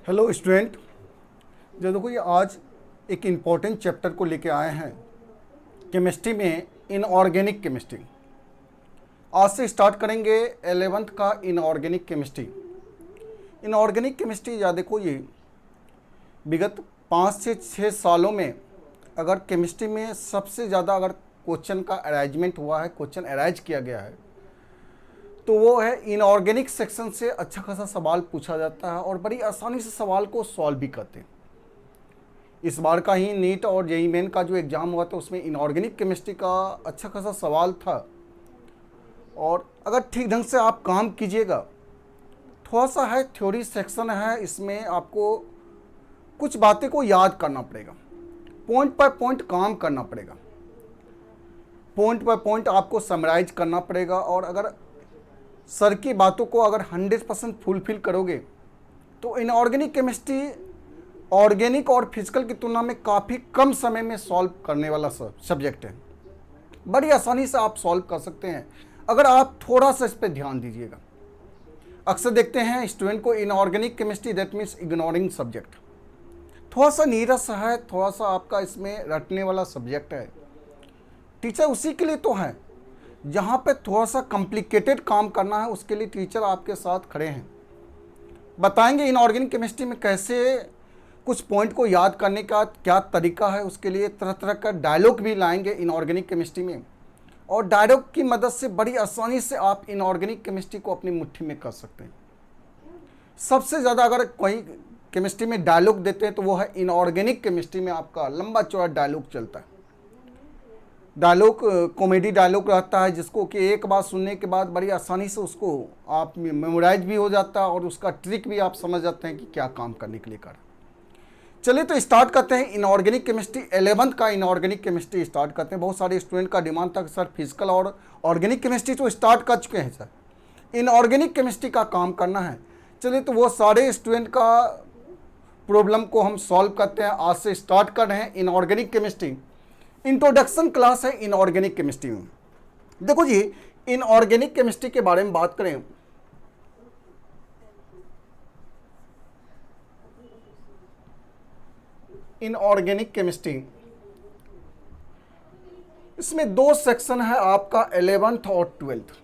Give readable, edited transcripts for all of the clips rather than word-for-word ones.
Hello student. जो देखो ये आज एक इम्पॉर्टेंट चैप्टर को लेके आए हैं केमिस्ट्री में, इनऑर्गेनिक केमिस्ट्री। आज से स्टार्ट करेंगे 11th का इनऑर्गेनिक केमिस्ट्री। इनऑर्गेनिक केमिस्ट्री या देखो ये विगत 5 से 6 सालों में अगर केमिस्ट्री में सबसे ज़्यादा अगर क्वेश्चन का अरेंजमेंट हुआ है, क्वेश्चन अरेंज किया गया है, तो वो है इनऑर्गेनिक सेक्शन से अच्छा खासा सवाल पूछा जाता है और बड़ी आसानी से सवाल को सॉल्व भी करते हैं। इस बार का ही नीट और जेईई मेन का जो एग्ज़ाम हुआ था उसमें इनऑर्गेनिक केमिस्ट्री का अच्छा खासा सवाल था और अगर ठीक ढंग से आप काम कीजिएगा, थोड़ा सा है थ्योरी सेक्शन है, इसमें आपको कुछ बातें को याद करना पड़ेगा, पॉइंट बाय पॉइंट काम करना पड़ेगा, पॉइंट बाय पॉइंट आपको समराइज करना पड़ेगा। और अगर सर की बातों को अगर 100% फुलफिल करोगे तो इनऑर्गेनिक केमिस्ट्री ऑर्गेनिक और फिजिकल की तुलना में काफ़ी कम समय में सॉल्व करने वाला सब्जेक्ट है। बड़ी आसानी से आप सॉल्व कर सकते हैं अगर आप थोड़ा सा इस पर ध्यान दीजिएगा। अक्सर देखते हैं स्टूडेंट को inorganic chemistry that means ignoring subject, थोड़ा सा नीरस है, थोड़ा सा आपका इसमें रटने वाला सब्जेक्ट है। टीचर उसी के लिए तो है, जहाँ पे थोड़ा सा कॉम्प्लिकेटेड काम करना है उसके लिए टीचर आपके साथ खड़े हैं। बताएंगे इनऑर्गेनिक केमिस्ट्री में कैसे कुछ पॉइंट को याद करने का क्या तरीका है, उसके लिए तरह तरह का डायलॉग भी लाएंगे इनऑर्गेनिक केमिस्ट्री में, और डायलॉग की मदद से बड़ी आसानी से आप इनऑर्गेनिक केमिस्ट्री को अपनी मुट्ठी में कर सकते हैं। सबसे ज़्यादा अगर कोई केमिस्ट्री में डायलॉग देते हैं तो वो है इनऑर्गेनिक केमिस्ट्री में, आपका लंबा चौड़ा डायलॉग चलता है। डायलॉग कॉमेडी डायलॉग रहता है जिसको कि एक बार सुनने के बाद बड़ी आसानी से उसको आप मेमोराइज भी हो जाता है और उसका ट्रिक भी आप समझ जाते हैं कि क्या काम करने के लिए कर। चलिए तो स्टार्ट करते हैं इनऑर्गेनिक केमिस्ट्री 11th का इनऑर्गेनिक केमिस्ट्री स्टार्ट करते हैं। बहुत सारे स्टूडेंट का डिमांड था कि सर फिजिकल और ऑर्गेनिक केमिस्ट्री तो स्टार्ट कर चुके हैं सर, इनऑर्गेनिक केमिस्ट्री का काम करना है। चलिए तो वो सारे स्टूडेंट का प्रॉब्लम को हम सॉल्व करते हैं। आज से स्टार्ट कर रहे हैं इनऑर्गेनिक केमिस्ट्री। इंट्रोडक्शन क्लास है इनऑर्गेनिक केमिस्ट्री में। देखो जी, इनऑर्गेनिक केमिस्ट्री के बारे में बात करें, इनऑर्गेनिक केमिस्ट्री इसमें 2 सेक्शन है आपका, 11th और 12th।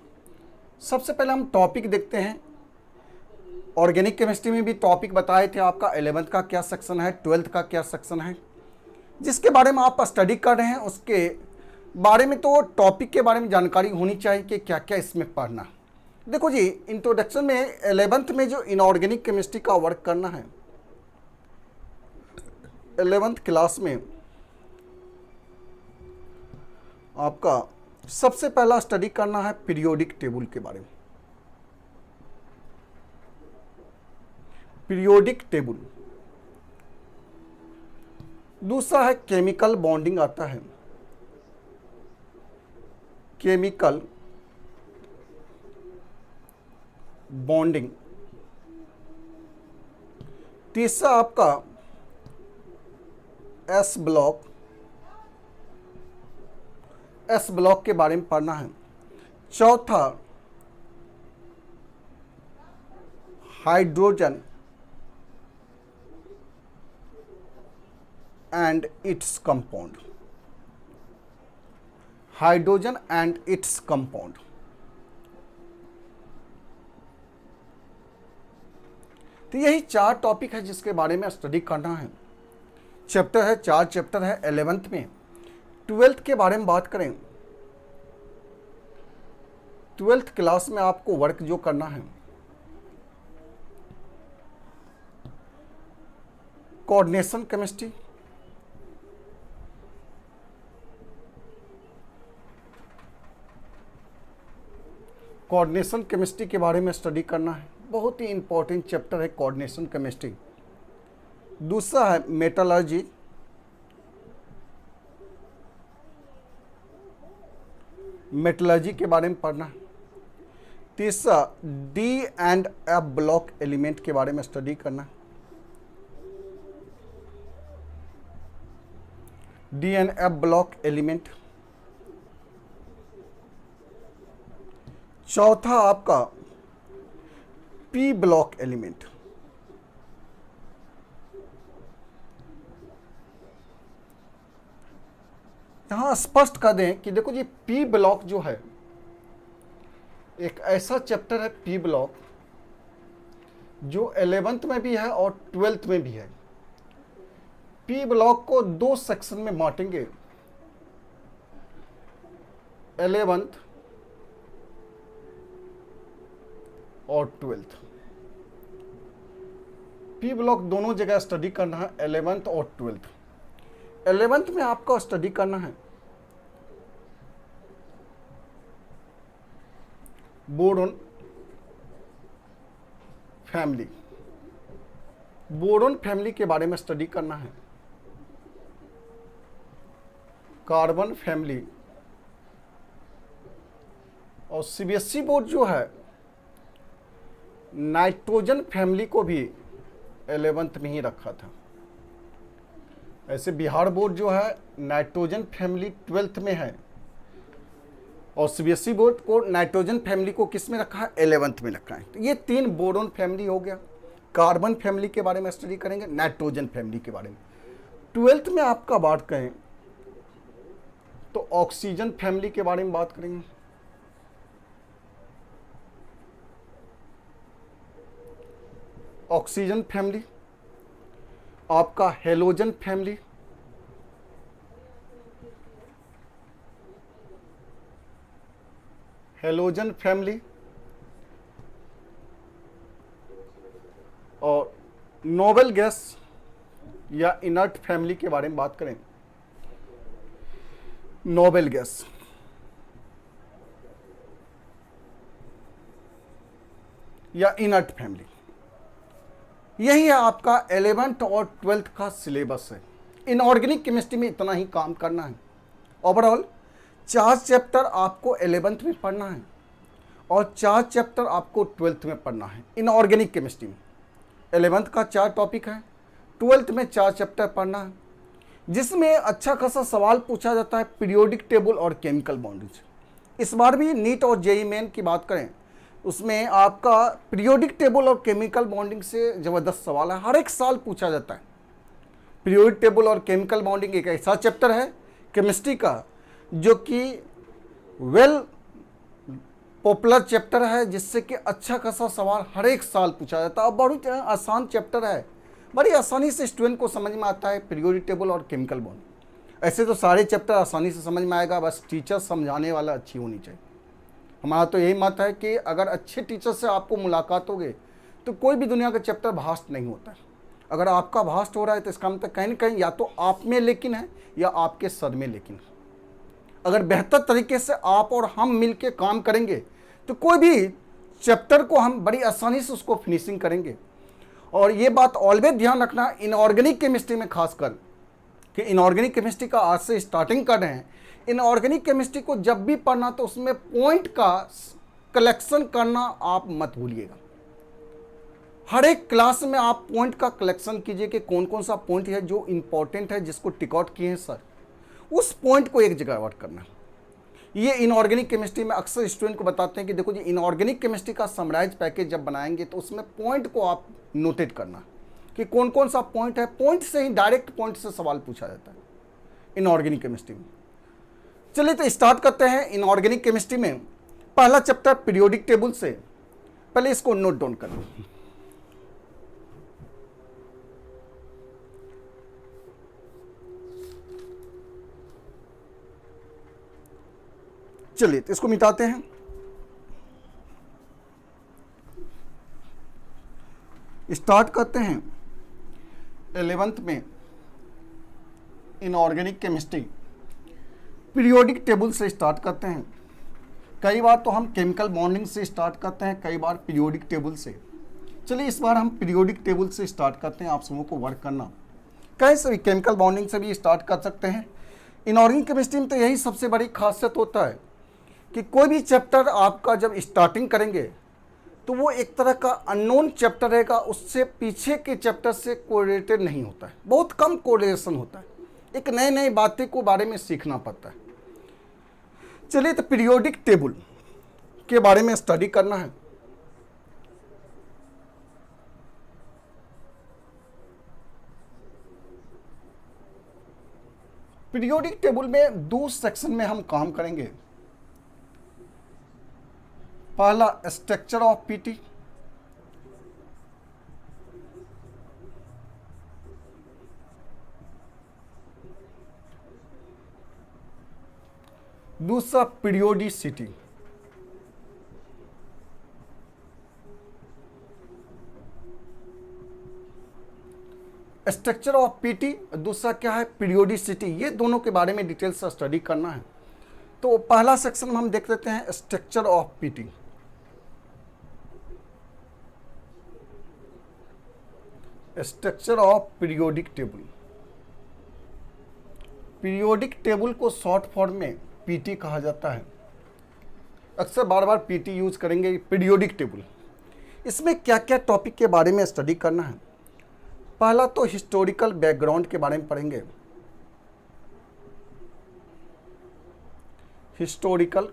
सबसे पहले हम टॉपिक देखते हैं। ऑर्गेनिक केमिस्ट्री में भी टॉपिक बताए थे आपका, 11th का क्या सेक्शन है, 12th का क्या सेक्शन है, जिसके बारे में आप स्टडी कर रहे हैं उसके बारे में तो टॉपिक के बारे में जानकारी होनी चाहिए कि क्या क्या इसमें पढ़ना। देखो जी, इंट्रोडक्शन में 11th में जो इनऑर्गेनिक केमिस्ट्री का वर्क करना है, 11th क्लास में आपका सबसे पहला स्टडी करना है पीरियोडिक टेबल के बारे में। पीरियोडिक टेबल, दूसरा है केमिकल बॉन्डिंग आता है, केमिकल बॉन्डिंग। तीसरा आपका एस ब्लॉक, एस ब्लॉक के बारे में पढ़ना है। चौथा hydrogen and its compound, hydrogen and its compound. तो यही 4 टॉपिक है जिसके बारे में स्टडी करना है। चैप्टर है 4 चैप्टर है 11th में। 12th के बारे में बात करें, 12th क्लास में आपको वर्क जो करना है, कोऑर्डिनेशन केमिस्ट्री, कोऑर्डिनेशन केमिस्ट्री के बारे में स्टडी करना है। बहुत ही इंपॉर्टेंट चैप्टर है कोऑर्डिनेशन केमिस्ट्री। दूसरा है मेटलर्जी, मेटलर्जी के बारे में पढ़ना है। तीसरा D and F block element के बारे में स्टडी करना है। D and F block element. चौथा आपका पी ब्लॉक एलिमेंट। यहाँ स्पष्ट कर दें कि देखो जी पी ब्लॉक जो है एक ऐसा चैप्टर है, पी ब्लॉक, जो 11th में भी है और 12th में भी है। पी ब्लॉक को दो सेक्शन में बांटेंगे, 11th और 12th। पी ब्लॉक दोनों जगह स्टडी करना है, 11th और 12th। 11th में आपको स्टडी करना है बोरोन फैमिली। बोरोन फैमिली के बारे में स्टडी करना है, कार्बन फैमिली, और सीबीएसई बोर्ड जो है नाइट्रोजन फैमिली को भी 11th में ही रखा था। ऐसे बिहार बोर्ड जो है नाइट्रोजन फैमिली 12th में है, और सीबीएसई बोर्ड को नाइट्रोजन फैमिली को किस में रखा है, 11th में रखा है। तो ये तीन बोरोन फैमिली हो गया। कार्बन फैमिली के बारे में स्टडी करेंगे, नाइट्रोजन फैमिली के बारे में। 12th में आपका बात करें तो ऑक्सीजन फैमिली के बारे में बात करेंगे, ऑक्सीजन फैमिली, आपका हेलोजन फैमिली, हेलोजन फैमिली, और नोबल गैस या इनर्ट फैमिली के बारे में बात करें, नोबल गैस। या इनर्ट फैमिली। यही है आपका 11th और 12th का सिलेबस है। इनऑर्गेनिक केमिस्ट्री में इतना ही काम करना है। ओवरऑल 4 चैप्टर आपको 11th में पढ़ना है और 4 चैप्टर आपको 12th में पढ़ना है। इनऑर्गेनिक केमिस्ट्री में 11th का 4 टॉपिक है, 12th में 4 चैप्टर पढ़ना है, जिसमें अच्छा खासा सवाल पूछा जाता है पीरियोडिक टेबल और केमिकल बॉन्डिंग। इस बार भी नीट और जेईई मेन की बात करें, उसमें आपका पीरियोडिक टेबल और केमिकल बॉन्डिंग से ज़बरदस्त सवाल है, हर एक साल पूछा जाता है। पीरियोडिक टेबल और केमिकल बॉन्डिंग एक ऐसा चैप्टर है केमिस्ट्री का जो कि वेल पॉपुलर चैप्टर है, जिससे कि अच्छा खासा सवाल हर एक साल पूछा जाता है और बहुत आसान चैप्टर है। बड़ी आसानी से स्टूडेंट को समझ में आता है पीरियोडिक टेबल और केमिकल बॉन्डिंग। ऐसे तो सारे चैप्टर आसानी से समझ में आएगा, बस टीचर समझाने वाला अच्छी होनी चाहिए। हमारा तो यही मत है कि अगर अच्छे टीचर से आपको मुलाकात होगी तो कोई भी दुनिया का चैप्टर भास्ट नहीं होता है। अगर आपका भास्ट हो रहा है तो इसका मतलब कहीं ना कहीं या तो आप में लेकिन है या आपके सर में लेकिन है। अगर बेहतर तरीके से आप और हम मिल के काम करेंगे तो कोई भी चैप्टर को हम बड़ी आसानी से उसको फिनिशिंग करेंगे। और ये बात ऑलवेज ध्यान रखना इनऑर्गेनिक केमिस्ट्री में खासकर कि इनऑर्गेनिक केमिस्ट्री का आज से स्टार्टिंग कर रहे हैं। इनऑर्गेनिक केमिस्ट्री को जब भी पढ़ना तो उसमें पॉइंट का कलेक्शन करना आप मत भूलिएगा। हर एक क्लास में आप पॉइंट का कलेक्शन कीजिए कि कौन कौन सा पॉइंट है जो इंपॉर्टेंट है, जिसको टिक आउट किए हैं सर, उस पॉइंट को एक जगह वर्क करना। ये इनऑर्गेनिक केमिस्ट्री में अक्सर स्टूडेंट को बताते हैं कि देखो जी इनऑर्गेनिक केमिस्ट्री का समराइज पैकेज जब बनाएंगे तो उसमें पॉइंट को आप नोटेट करना कि कौन कौन सा पॉइंट है। पॉइंट से ही डायरेक्ट पॉइंट से सवाल पूछा जाता है इनऑर्गेनिक केमिस्ट्री में। चलिए तो स्टार्ट करते हैं इनऑर्गेनिक केमिस्ट्री में पहला चैप्टर पीरियोडिक टेबल से। पहले इसको नोट डाउन कर लो। चलिए तो इसको मिटाते हैं। स्टार्ट करते हैं 11th में इनऑर्गेनिक केमिस्ट्री पीरियोडिक टेबल से स्टार्ट करते हैं। कई बार तो हम केमिकल बॉन्डिंग से स्टार्ट करते हैं, कई बार पीरियोडिक टेबल से। चलिए इस बार हम पीरियोडिक टेबल से स्टार्ट करते हैं, आप सबों को वर्क करना। कहीं से भी केमिकल बॉन्डिंग से भी स्टार्ट कर सकते हैं। इनऑर्गेनिक केमिस्ट्री में तो यही सबसे बड़ी खासियत होता है कि कोई भी चैप्टर आपका जब स्टार्टिंग करेंगे तो वो एक तरह का अननोन चैप्टर रहेगा, उससे पीछे के चैप्टर से कोरिलेटेड नहीं होता है, बहुत कम कोरिलेशन होता है। एक नए नए बातें को बारे में सीखना पड़ता है। चलिए तो पीरियोडिक टेबल के बारे में स्टडी करना है। पीरियोडिक टेबल में दो सेक्शन में हम काम करेंगे। पहला स्ट्रक्चर ऑफ पीटी, दूसरा पीरियोडिसिटी। स्ट्रक्चर ऑफ पीटी, दूसरा क्या है पीरियोडिसिटी। ये दोनों के बारे में डिटेल से स्टडी करना है। तो पहला सेक्शन में हम देख लेते हैं structure of PT. Structure of periodic table. Periodic table को शॉर्ट फॉर्म में पीटी कहा जाता है। अक्सर बार बार पीटी यूज करेंगे। पीरियोडिक टेबल, इसमें क्या क्या टॉपिक के बारे में स्टडी करना है। पहला तो हिस्टोरिकल बैकग्राउंड के बारे में पढ़ेंगे। हिस्टोरिकल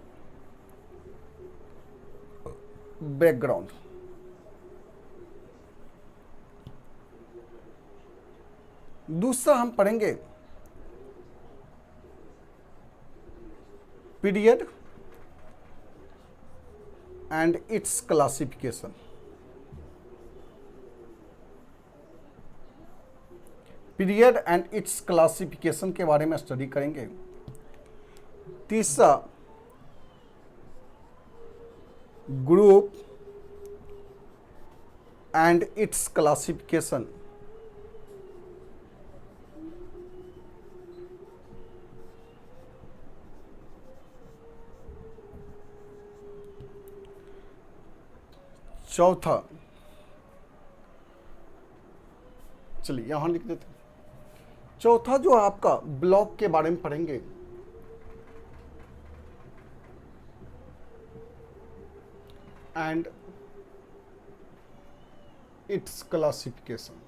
बैकग्राउंड, दूसरा हम पढ़ेंगे period and it's classification. Period and it's classification के बारे में स्टडी करेंगे। तीसरा ग्रुप एंड इट्स क्लासिफिकेशन। चौथा, चलिए यहां लिख देते हैं। चौथा जो आपका ब्लॉक के बारे में पढ़ेंगे। And it's classification.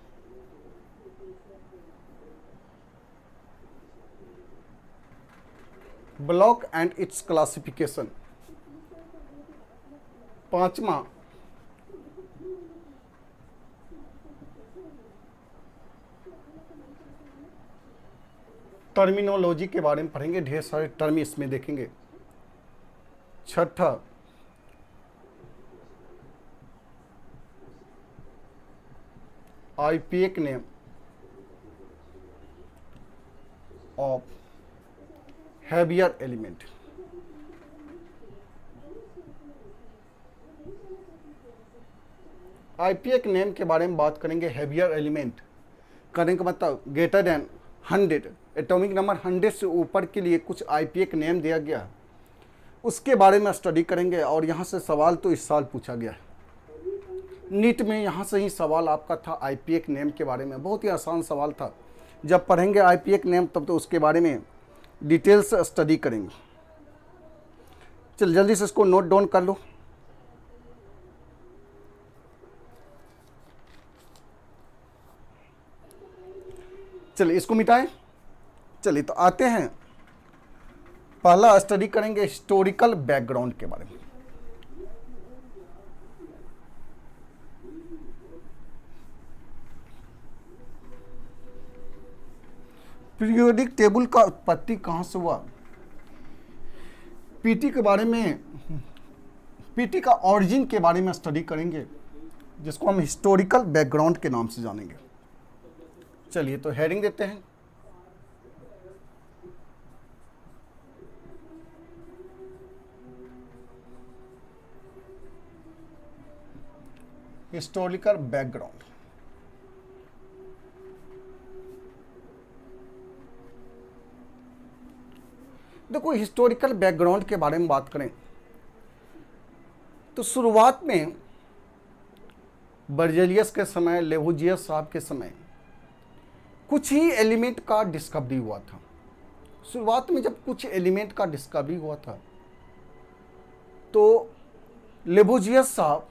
Block and it's classification. पांचवा टर्मिनोलॉजी के बारे में पढ़ेंगे। ढेर सारे टर्म इसमें देखेंगे। छठा IUPAC name of heavier element. IUPAC name के बारे में बात करेंगे। हैवियर एलिमेंट करने का मतलब ग्रेटर देन 100, एटॉमिक नंबर 100 से ऊपर के लिए कुछ आईपीएक नेम दिया गया, उसके बारे में स्टडी करेंगे। और यहाँ से सवाल तो इस साल पूछा गया है नीट में। यहाँ से ही सवाल आपका था आईपीएक नेम के बारे में। बहुत ही आसान सवाल था। जब पढ़ेंगे आईपीएक नेम तब तो उसके बारे में डिटेल से स्टडी करेंगे। चल जल्दी से इसको नोट डाउन कर लो। चलिए इसको मिटाएं। चलिए तो आते हैं, पहला स्टडी करेंगे हिस्टोरिकल बैकग्राउंड के बारे में। पीरियोडिक टेबल का उत्पत्ति कहां से हुआ, पीटी के बारे में, पीटी का ऑरिजिन के बारे में स्टडी करेंगे, जिसको हम हिस्टोरिकल बैकग्राउंड के नाम से जानेंगे। चलिए तो हेडिंग देते हैं। Historical background. देखो हिस्टोरिकल बैकग्राउंड के बारे में बात करें तो शुरुआत में बर्जेलियस के समय, लेवोजियस साहब के समय कुछ ही एलिमेंट का डिस्कवरी हुआ था। शुरुआत में जब कुछ एलिमेंट का डिस्कवरी हुआ था तो लेवोजियस साहब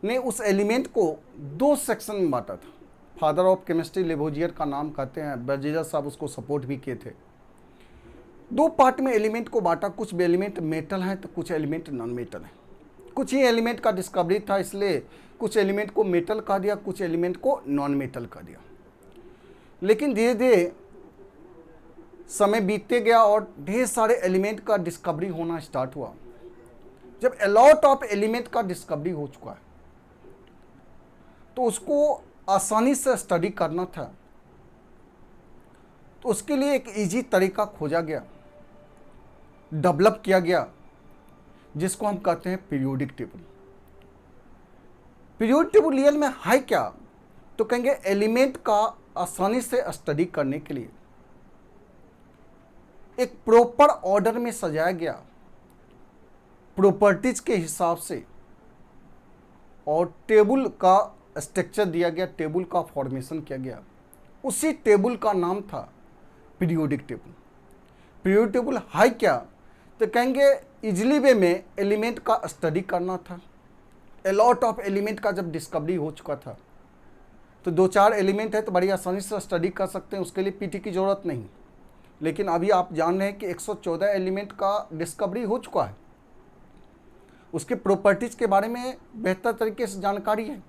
ने उस एलिमेंट को दो सेक्शन में बांटा था। फादर ऑफ केमिस्ट्री लेवोजियर का नाम कहते हैं। बर्जेलियस साहब उसको सपोर्ट भी किए थे। दो पार्ट में एलिमेंट को बांटा। कुछ एलिमेंट मेटल हैं तो कुछ एलिमेंट नॉन मेटल हैं। कुछ ही एलिमेंट का डिस्कवरी था, इसलिए कुछ एलिमेंट को मेटल कह दिया, कुछ एलिमेंट को नॉन मेटल कह दिया। लेकिन धीरे धीरे समय बीतते गया और ढेर सारे एलिमेंट का डिस्कवरी होना स्टार्ट हुआ। जब अलॉट ऑफ एलिमेंट का डिस्कवरी हो चुका है तो उसको आसानी से स्टडी करना था, तो उसके लिए एक इजी तरीका खोजा गया, डेवलप किया गया, जिसको हम कहते हैं periodic table. Periodic table real में है क्या? तो कहेंगे एलिमेंट का आसानी से स्टडी करने के लिए एक प्रॉपर ऑर्डर में सजाया गया, प्रॉपर्टीज के हिसाब से, और टेबल का स्ट्रक्चर दिया गया, टेबल का फॉर्मेशन किया गया। उसी टेबल का नाम था पीरियोडिक टेबल। पीरियोडिक टेबल है क्या? तो कहेंगे इजली वे में एलिमेंट का स्टडी करना था। अलॉट ऑफ एलिमेंट का जब डिस्कवरी हो चुका था तो 2-4 एलिमेंट है तो बड़ी आसानी से स्टडी कर सकते हैं, उसके लिए पीटी की ज़रूरत नहीं। लेकिन अभी आप जान रहे हैं कि 114 एलिमेंट का डिस्कवरी हो चुका है, उसके प्रॉपर्टीज़ के बारे में बेहतर तरीके से जानकारी है।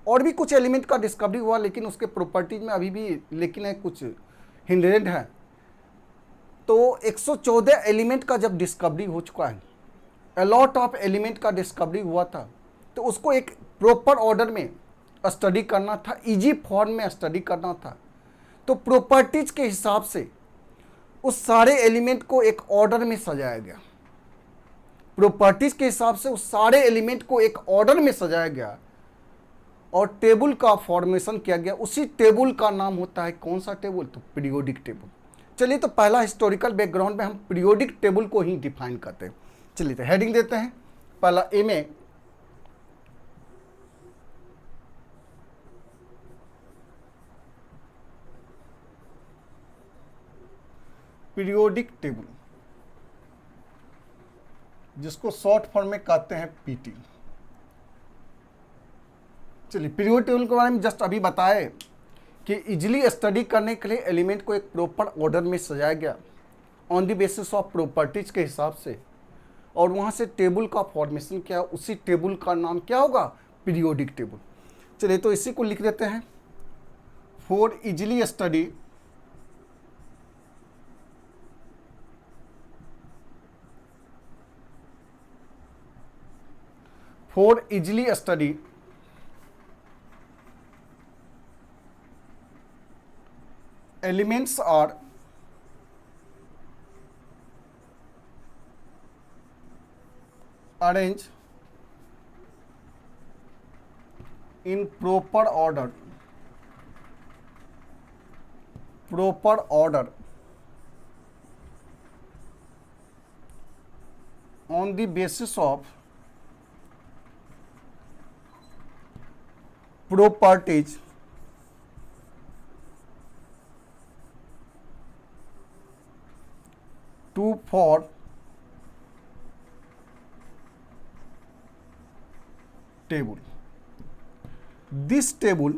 और भी कुछ एलिमेंट का डिस्कवरी हुआ लेकिन उसके प्रॉपर्टीज में अभी भी लेकिन है कुछ हिंड्रेंट है। तो 114 एलिमेंट का जब डिस्कवरी हो चुका है, अलॉट ऑफ एलिमेंट का डिस्कवरी हुआ था, तो उसको एक प्रॉपर ऑर्डर में स्टडी करना था, इजी फॉर्म में स्टडी करना था। तो प्रॉपर्टीज के हिसाब से उस सारे एलिमेंट को एक ऑर्डर में सजाया गया, प्रॉपर्टीज के हिसाब से उस सारे एलिमेंट को एक ऑर्डर में सजाया गया और टेबल का फॉर्मेशन किया गया। उसी टेबल का नाम होता है कौन सा टेबल? तो पीरियोडिक टेबल। चलिए, तो पहला हिस्टोरिकल बैकग्राउंड में हम पीरियोडिक टेबल को ही डिफाइन करते हैं। चलिए तो हेडिंग देते हैं। पहला ए में पीरियोडिक टेबल, जिसको शॉर्ट फॉर्म में कहते हैं पीटी। चलिए, पीरियोडिक टेबल के बारे में जस्ट अभी बताए कि इजीली स्टडी करने के लिए एलिमेंट को एक प्रॉपर ऑर्डर में सजाया गया on the basis of properties के हिसाब से, और वहाँ से टेबल का फॉर्मेशन किया। उसी टेबल का नाम क्या होगा? Periodic table. चलिए, तो इसी को लिख देते हैं। For easily study elements are arranged in proper order on the basis of properties to for table. This table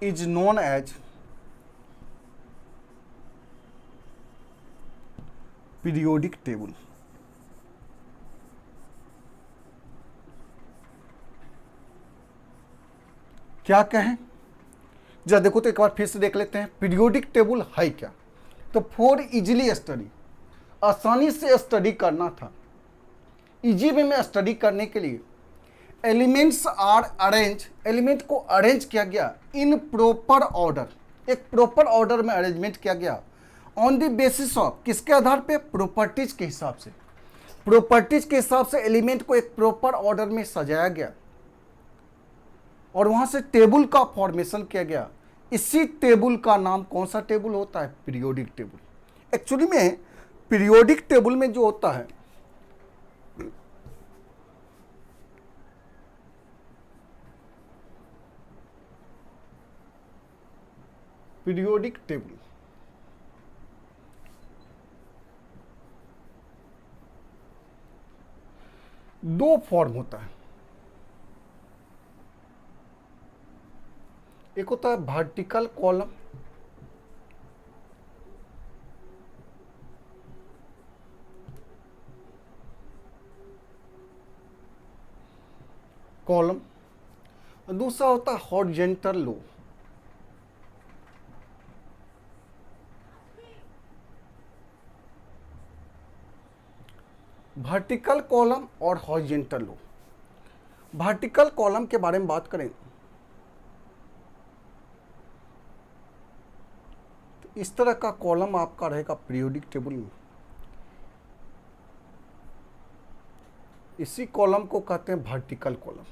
is known as periodic table. क्या कहें? जरा देखो तो एक बार फिर से देख लेते हैं पीरियोडिक टेबल है क्या। तो फॉर इजीली स्टडी, आसानी से स्टडी करना था, इजी वे में स्टडी करने के लिए एलिमेंट्स आर अरेंज, एलिमेंट को अरेंज किया गया इन प्रॉपर ऑर्डर, एक प्रॉपर ऑर्डर में अरेंजमेंट किया गया ऑन द बेसिस ऑफ, किसके आधार पे? प्रॉपर्टीज के हिसाब से। प्रॉपर्टीज के हिसाब से एलिमेंट को एक प्रॉपर ऑर्डर में सजाया गया और वहां से टेबल का फॉर्मेशन किया गया। इसी टेबल का नाम कौन सा टेबल होता है? Periodic table. एक्चुअली में पीरियोडिक टेबल में जो होता है, पीरियोडिक टेबल दो फॉर्म होता है। एक होता है वर्टिकल कॉलम, दूसरा होता है हॉरिजॉन्टल लो। वर्टिकल कॉलम और हॉरिजॉन्टल लो। वर्टिकल कॉलम के बारे में बात करें तो इस तरह का कॉलम आपका रहेगा पीरियोडिक टेबल में। इसी कॉलम को कहते हैं vertical column.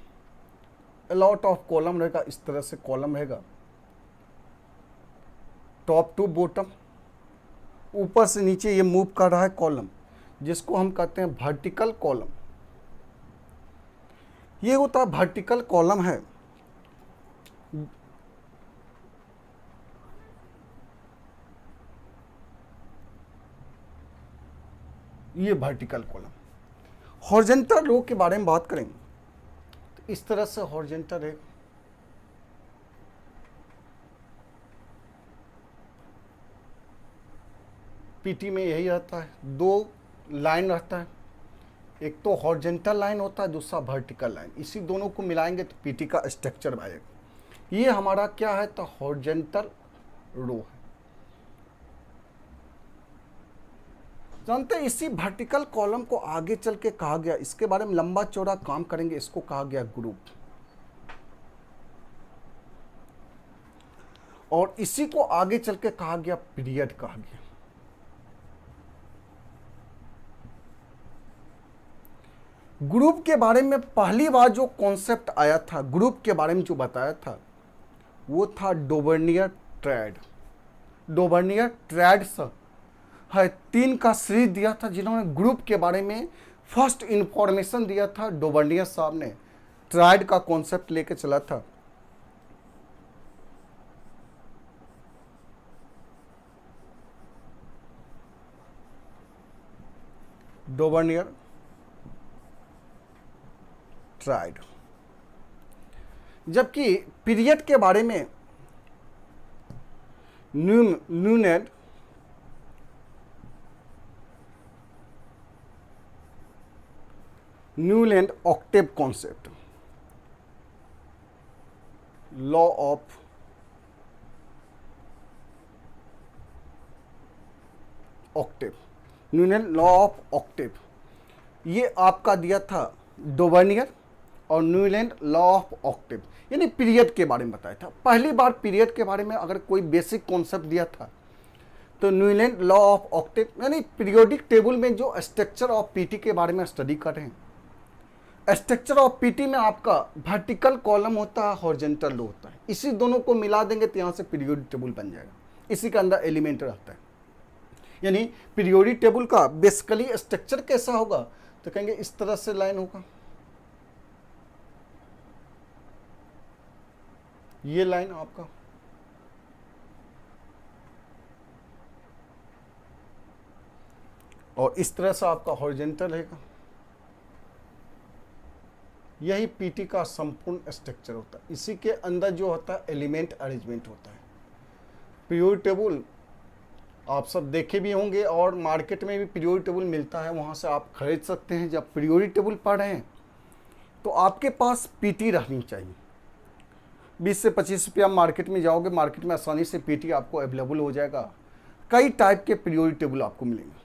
A lot of column रहेगा, इस तरह से कॉलम रहेगा, टॉप टू बॉटम, ऊपर से नीचे ये मूव कर रहा है कॉलम, जिसको हम कहते हैं वर्टिकल कॉलम। ये होता वर्टिकल कॉलम है। ये वर्टिकल कॉलम। हॉरिजॉन्टल रो के बारे में बात करें तो इस तरह से हॉरिजॉन्टल है। पीटी में यही रहता है, दो लाइन रहता है, एक तो हॉरिजॉन्टल लाइन होता है, दूसरा वर्टिकल लाइन। इसी दोनों को मिलाएंगे तो पीटी का स्ट्रक्चर बनेगा। ये हमारा क्या है तो हॉरिजॉन्टल रो है। जानते हैं इसी वर्टिकल कॉलम को आगे चल के कहा गया, इसके बारे में लंबा चौड़ा काम करेंगे, इसको कहा गया ग्रुप। और इसी को आगे चल के कहा गया पीरियड कहा गया। ग्रुप के बारे में पहली बार जो कॉन्सेप्ट आया था, ग्रुप के बारे में जो बताया था, वो था डोवर्नियर ट्रेड। डोवर्नियर ट्रेड है, 3 का सीरीज दिया था, जिन्होंने ग्रुप के बारे में फर्स्ट इंफॉर्मेशन दिया था। डोवर्नियर साहब ने ट्रेड का कॉन्सेप्ट लेके चला था। डोवर्नियर ट्राइड। जबकि पीरियड के बारे में Newland octave concept, law of octave, Newland law of octave, ये आपका दिया था डोवर्नियर और न्यूलैंड लॉ ऑफ ऑक्टेव, यानी पीरियड के बारे में बताया था। पहली बार पीरियड के बारे में अगर कोई बेसिक कॉन्सेप्ट दिया था तो न्यूलैंड लॉ ऑफ ऑक्टेव, यानी पीरियोडिक टेबल में जो स्ट्रक्चर ऑफ पीटी के बारे में स्टडी कर रहे हैं। स्ट्रक्चर ऑफ पीटी में आपका वर्टिकल कॉलम होता है, हॉरिजॉन्टल रो होता है। इसी दोनों को मिला देंगे तो यहाँ से पीरियोडिक टेबल बन जाएगा। इसी के अंदर एलिमेंट रहता है। यानी पीरियोडिक टेबल का बेसिकली स्ट्रक्चर कैसा होगा तो कहेंगे इस तरह से लाइन होगा, ये लाइन आपका, और इस तरह से आपका हॉरिजॉन्टल रहेगा। यही पीटी का संपूर्ण स्ट्रक्चर होता है। इसी के अंदर जो होता है एलिमेंट अरेंजमेंट होता है। पीरियोडिक टेबल आप सब देखे भी होंगे और मार्केट में भी पीरियोडिक टेबल मिलता है, वहाँ से आप खरीद सकते हैं। जब पीरियोडिक टेबल पढ़ रहे हैं तो आपके पास पीटी रहनी चाहिए। 20 से 25 रुपया मार्केट में जाओगे, मार्केट में आसानी से पीटी आपको अवेलेबल हो जाएगा। कई टाइप के पीरियोडिक टेबल आपको मिलेंगे,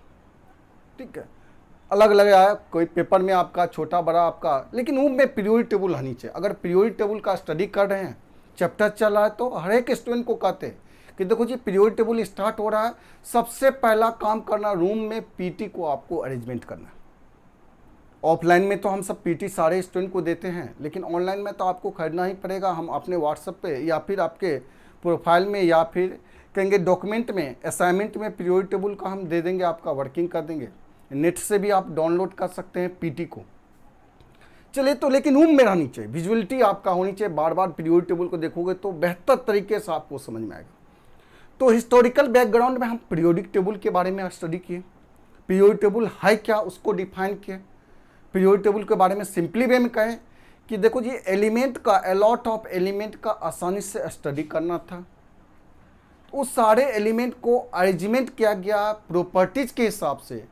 ठीक है, अलग अलग आया, कोई पेपर में आपका छोटा बड़ा आपका, लेकिन वो में पीरियोडिक टेबल रहनी चाहिए। अगर पीरियोडिक टेबल का स्टडी कर रहे हैं, चैप्टर चल रहा है, तो हर एक स्टूडेंट को कहते हैं कि देखो जी पीरियोडिक टेबल स्टार्ट हो रहा है, सबसे पहला काम करना रूम में पीटी को आपको अरेंजमेंट करना है। ऑफलाइन में तो हम सब पीटी सारे स्टूडेंट को देते हैं, लेकिन ऑनलाइन में तो आपको खरीदना ही पड़ेगा। हम अपने व्हाट्सएप पे या फिर आपके प्रोफाइल में या फिर कहेंगे डॉक्यूमेंट में, असाइनमेंट में पीरियोडिक टेबल का हम दे देंगे, आपका वर्किंग कर देंगे। नेट से भी आप डाउनलोड कर सकते हैं पीटी को। चलिए, तो लेकिन रूम में रहनी चाहिए, विजुअलिटी आपका होनी चाहिए। बार बार पीरियोडिक टेबल को देखोगे तो बेहतर तरीके से आपको समझ में आएगा। तो हिस्टोरिकल बैकग्राउंड में हम पीरियोडिक टेबल के बारे में स्टडी किए, पीरियोडिक टेबल है क्या उसको डिफाइन किए। पीरियोडिक टेबल के बारे में सिंपली वे में कहें कि देखो जी एलिमेंट का, अलॉट ऑफ एलिमेंट का आसानी से स्टडी करना था। उस सारे एलिमेंट को अरेंजमेंट किया गया प्रॉपर्टीज के हिसाब से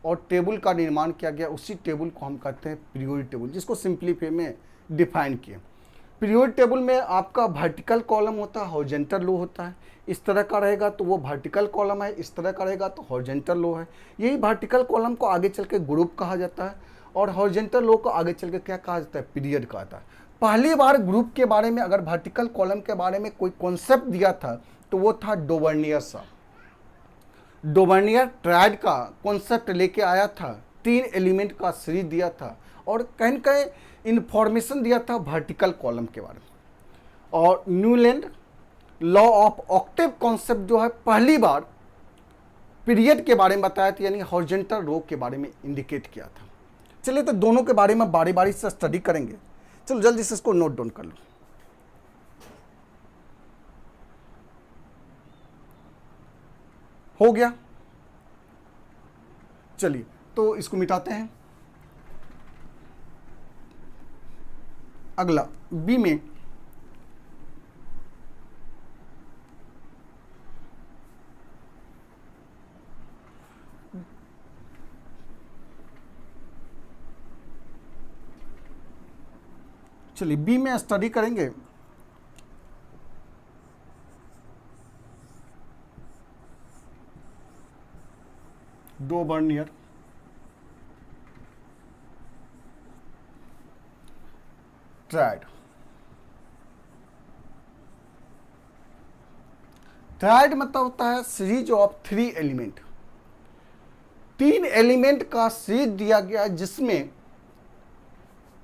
और टेबल का निर्माण किया गया। उसी टेबल को हम कहते हैं पीरियोडिक टेबल, जिसको सिंपली वे में डिफाइन किए। पीरियोडिक टेबल में आपका वर्टिकल कॉलम होता है, हॉरिजॉन्टल लो होता है। इस तरह का रहेगा तो वो वर्टिकल कॉलम है, इस तरह का रहेगा तो हॉरिजॉन्टल लो है। यही वर्टिकल कॉलम को आगे चल के ग्रुप कहा जाता है और हॉरिजॉन्टल लो को आगे चल के क्या कहा जाता है, पीरियड कहा जाता है। पहली बार ग्रुप के बारे में अगर वर्टिकल कॉलम के बारे में कोई कॉन्सेप्ट दिया था तो वो था डोवर्नियर साहब। डोवर्नियर ट्रायड का कॉन्सेप्ट लेके आया था, 3 एलिमेंट का सीरीज दिया था और कहीं न कहीं इंफॉर्मेशन दिया था वर्टिकल कॉलम के बारे में। और Newland law of octave concept जो है पहली बार पीरियड के बारे में बताया था, यानी हॉरिजॉन्टल रो के बारे में इंडिकेट किया था। चलिए तो दोनों के बारे में बारी बारी से स्टडी करेंगे। चलो जल्दी से इसको नोट डाउन कर लो। हो गया, चलिए तो इसको मिटाते हैं। अगला बी में चलिए बी में स्टडी करेंगे डोवर्नियर ट्रायड। ट्रायड मतलब होता है सीरीज ऑफ 3 एलिमेंट। 3 एलिमेंट का सीरीज दिया गया जिसमें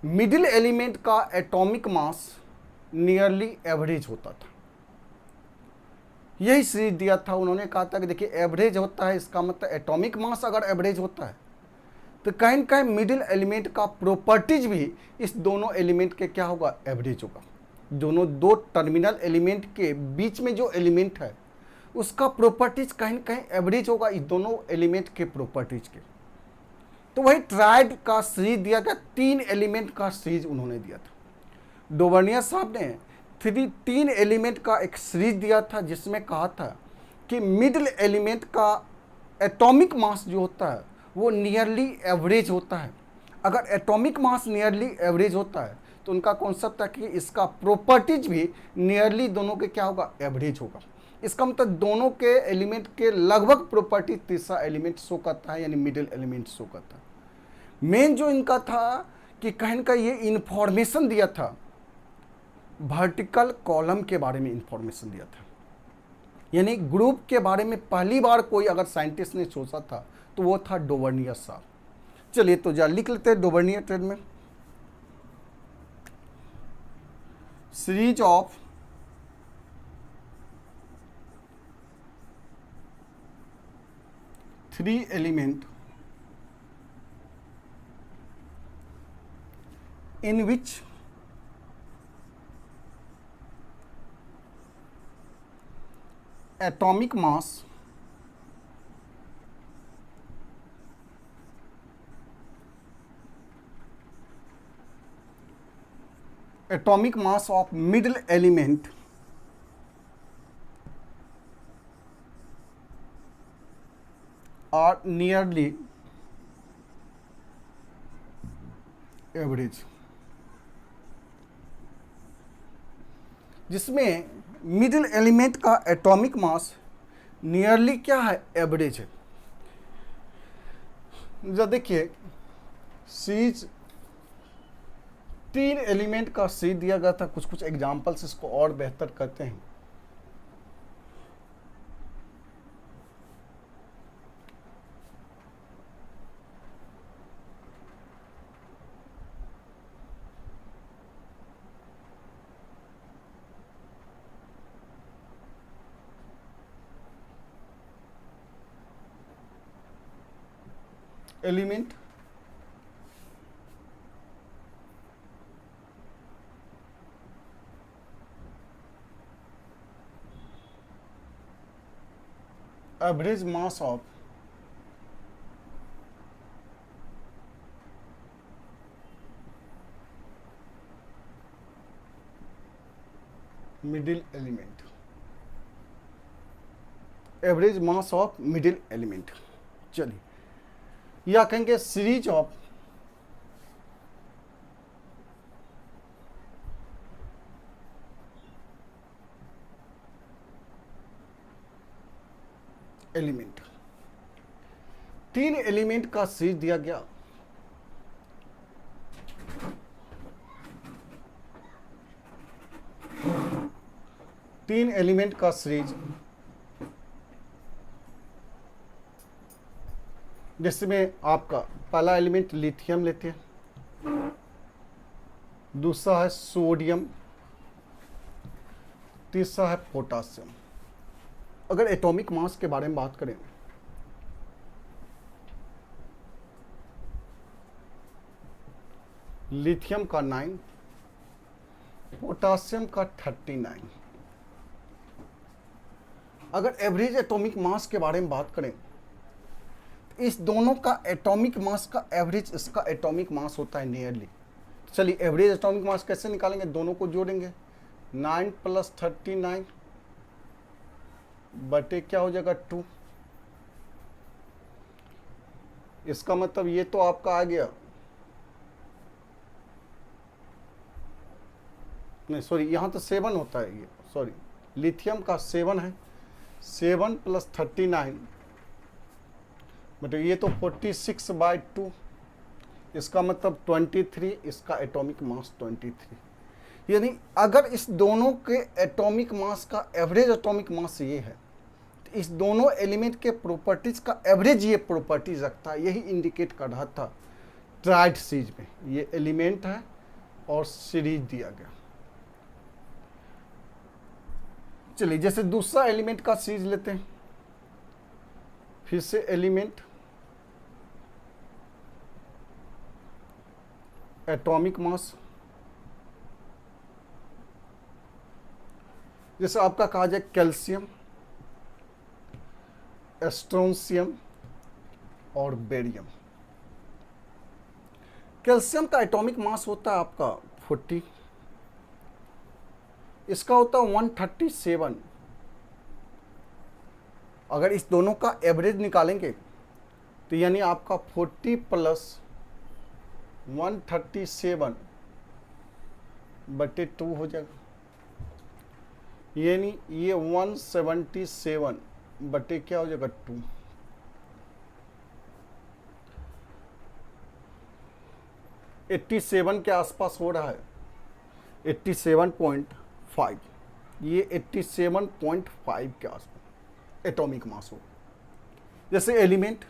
मिडिल एलिमेंट का एटॉमिक मास नियरली एवरेज होता था। यही सीरीज दिया था। उन्होंने कहा था कि देखिए एवरेज होता है, इसका मतलब एटॉमिक मास अगर एवरेज होता है तो कहीं न कहीं मिडिल एलिमेंट का प्रॉपर्टीज भी इस दोनों एलिमेंट के क्या होगा, एवरेज होगा। दोनों 2 टर्मिनल एलिमेंट के बीच में जो एलिमेंट है उसका प्रॉपर्टीज कहीं न कहीं एवरेज होगा इस दोनों एलिमेंट के प्रॉपर्टीज के। तो वही ट्रायड का सीरीज दिया गया, 3 एलिमेंट का सीरीज उन्होंने दिया था। डोवर्नियर साहब ने 3 एलिमेंट का एक सीरीज दिया था जिसमें कहा था कि मिडिल एलिमेंट का एटॉमिक मास जो होता है वो नियरली एवरेज होता है। अगर एटॉमिक मास नियरली एवरेज होता है तो उनका कॉन्सेप्ट था कि इसका प्रॉपर्टीज भी नियरली दोनों के क्या होगा, एवरेज होगा। इसका मतलब दोनों के एलिमेंट के लगभग प्रॉपर्टी तीसरा एलिमेंट शो करता है, यानी मिडिल एलिमेंट शो करता है। मेन जो इनका था कि कहीं का ये इंफॉर्मेशन दिया था, वर्टिकल कॉलम के बारे में इंफॉर्मेशन दिया था। यानी ग्रुप के बारे में पहली बार कोई अगर साइंटिस्ट ने सोचा था तो वो था डोवर्नियर साहब। चलिए तो जा लिख लेते हैं डोवर्नियर ट्रेड में series of three element in which atomic mass of middle element are nearly average, जिसमें मिडिल एलिमेंट का एटॉमिक मास नियरली क्या है, एवरेज है। जब देखिए सीरीज 3 एलिमेंट का सीरीज दिया गया था, कुछ एग्जांपल्स इसको और बेहतर करते हैं। Element average mass of middle element, average mass of middle element. चलिए या कहेंगे सीरीज ऑफ एलिमेंट, 3 एलिमेंट का सीरीज दिया गया। तीन एलिमेंट का सीरीज जिसमें आपका पहला एलिमेंट लिथियम लेते हैं, दूसरा है सोडियम, तीसरा है पोटासियम। अगर एटॉमिक मास के बारे में बात करें, लिथियम का 9, पोटासियम का 39। अगर एवरेज एटॉमिक मास के बारे में बात करें, इस दोनों का एटॉमिक मास का एवरेज इसका एटॉमिक मास होता है नियरली। चलिए एवरेज एटॉमिक मास कैसे निकालेंगे, दोनों को जोड़ेंगे, 9 + 39 बटे क्या हो जाएगा 2। इसका मतलब ये तो आपका आ गया, नहीं सॉरी, यहाँ तो 7 होता है, ये सॉरी लिथियम का 7 है, 7 + 39 बट ये तो 46/2, इसका मतलब 23, इसका एटॉमिक मास 23। यानी अगर इस दोनों के एटॉमिक मास का एवरेज एटॉमिक मास ये है, तो इस दोनों एलिमेंट के प्रॉपर्टीज का एवरेज ये प्रॉपर्टीज रखता है। यही इंडिकेट कर रहा था ट्राइड सीरीज में, ये एलिमेंट है और सीरीज दिया गया। चलिए जैसे दूसरा एलिमेंट का सीरीज लेते हैं, फिर से एलिमेंट, एटॉमिक मास, जैसे आपका कहा जाए कैल्शियम, स्ट्रोंशियम और बेरियम। कैल्शियम का एटॉमिक मास होता है आपका 40, इसका होता है 137। अगर इस दोनों का एवरेज निकालेंगे तो यानी आपका 40 + 137 बटे 2 हो जाएगा, यानी ये 177 बटे क्या हो जाएगा 2। एट्टी 87 के आसपास हो रहा है, 87.5, ये 87.5 के आसपास एटॉमिक मास हो। जैसे एलिमेंट,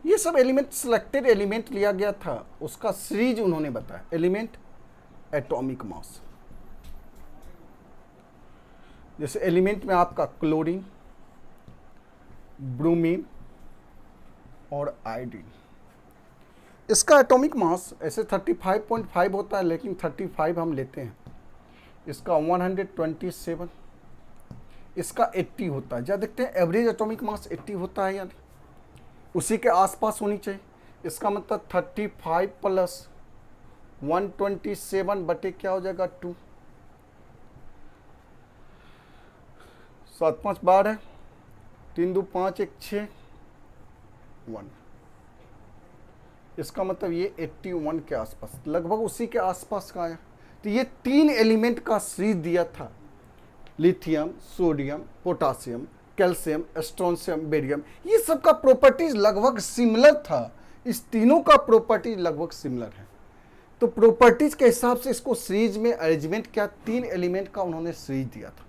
ये सब एलिमेंट सिलेक्टेड एलिमेंट लिया गया था, उसका सीरीज उन्होंने बताया, एलिमेंट, एटॉमिक मास। जैसे एलिमेंट में आपका क्लोरीन, ब्रोमीन और आयोडीन, इसका एटॉमिक मास ऐसे 35.5 होता है, लेकिन 35 हम लेते हैं, इसका 127, इसका 80 होता है। जब देखते हैं एवरेज एटॉमिक मास 80 होता है, यानी उसी के आसपास होनी चाहिए। इसका मतलब 35 + 127 बटे क्या हो जाएगा 2, 7 × 5 = 12, 3 × 2 = 5, 1 × 6 = 1। इसका मतलब ये 81 के आसपास, लगभग उसी के आसपास का आया। तो ये 3 एलिमेंट का सीरीज दिया था, lithium, sodium, potassium, calcium, strontium, barium. ये सब का प्रॉपर्टीज लगभग सिमिलर था, इस तीनों का प्रॉपर्टीज लगभग सिमिलर है। तो प्रॉपर्टीज के हिसाब से इसको सीरीज में अरेंजमेंट किया, 3 एलिमेंट का उन्होंने सीरीज दिया था,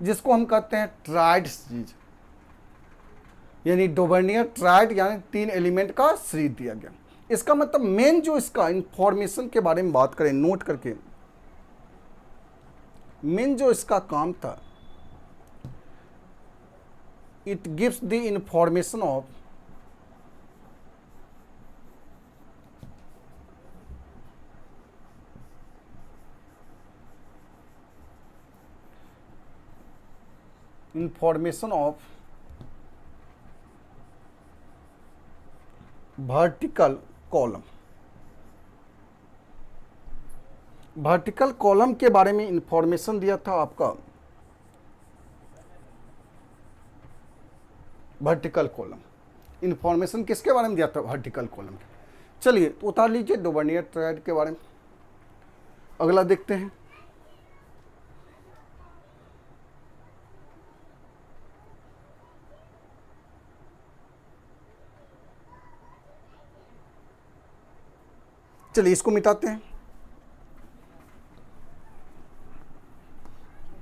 जिसको हम कहते हैं ट्राइड सीरीज, यानी डोबर्नियर ट्राइड, यानी 3 एलिमेंट का सीरीज दिया गया। इसका मतलब मेन जो इसका इंफॉर्मेशन के बारे में बात करें, नोट करके, मेन जो इसका काम था, it gives the information of vertical column। Vertical column के बारे में इंफॉर्मेशन दिया था आपका, वर्टिकल कॉलम इंफॉर्मेशन किसके बारे में दिया था, वर्टिकल कॉलम। चलिए तो उतार लीजिए डोबर्नियर ट्राइड के बारे में। अगला देखते हैं, चलिए इसको मिटाते हैं।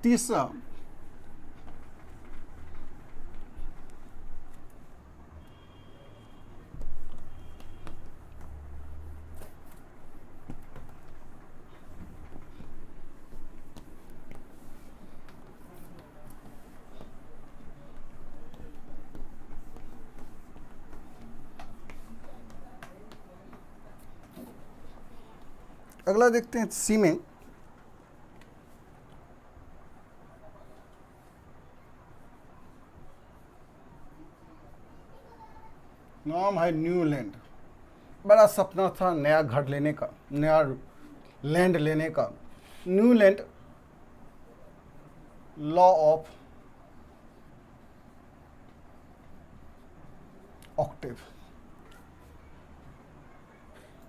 तीसरा, अगला देखते हैं सी में। नाम है न्यूलैंड। बड़ा सपना था नया घर लेने का, नया लैंड लेने का। Newland law of octave,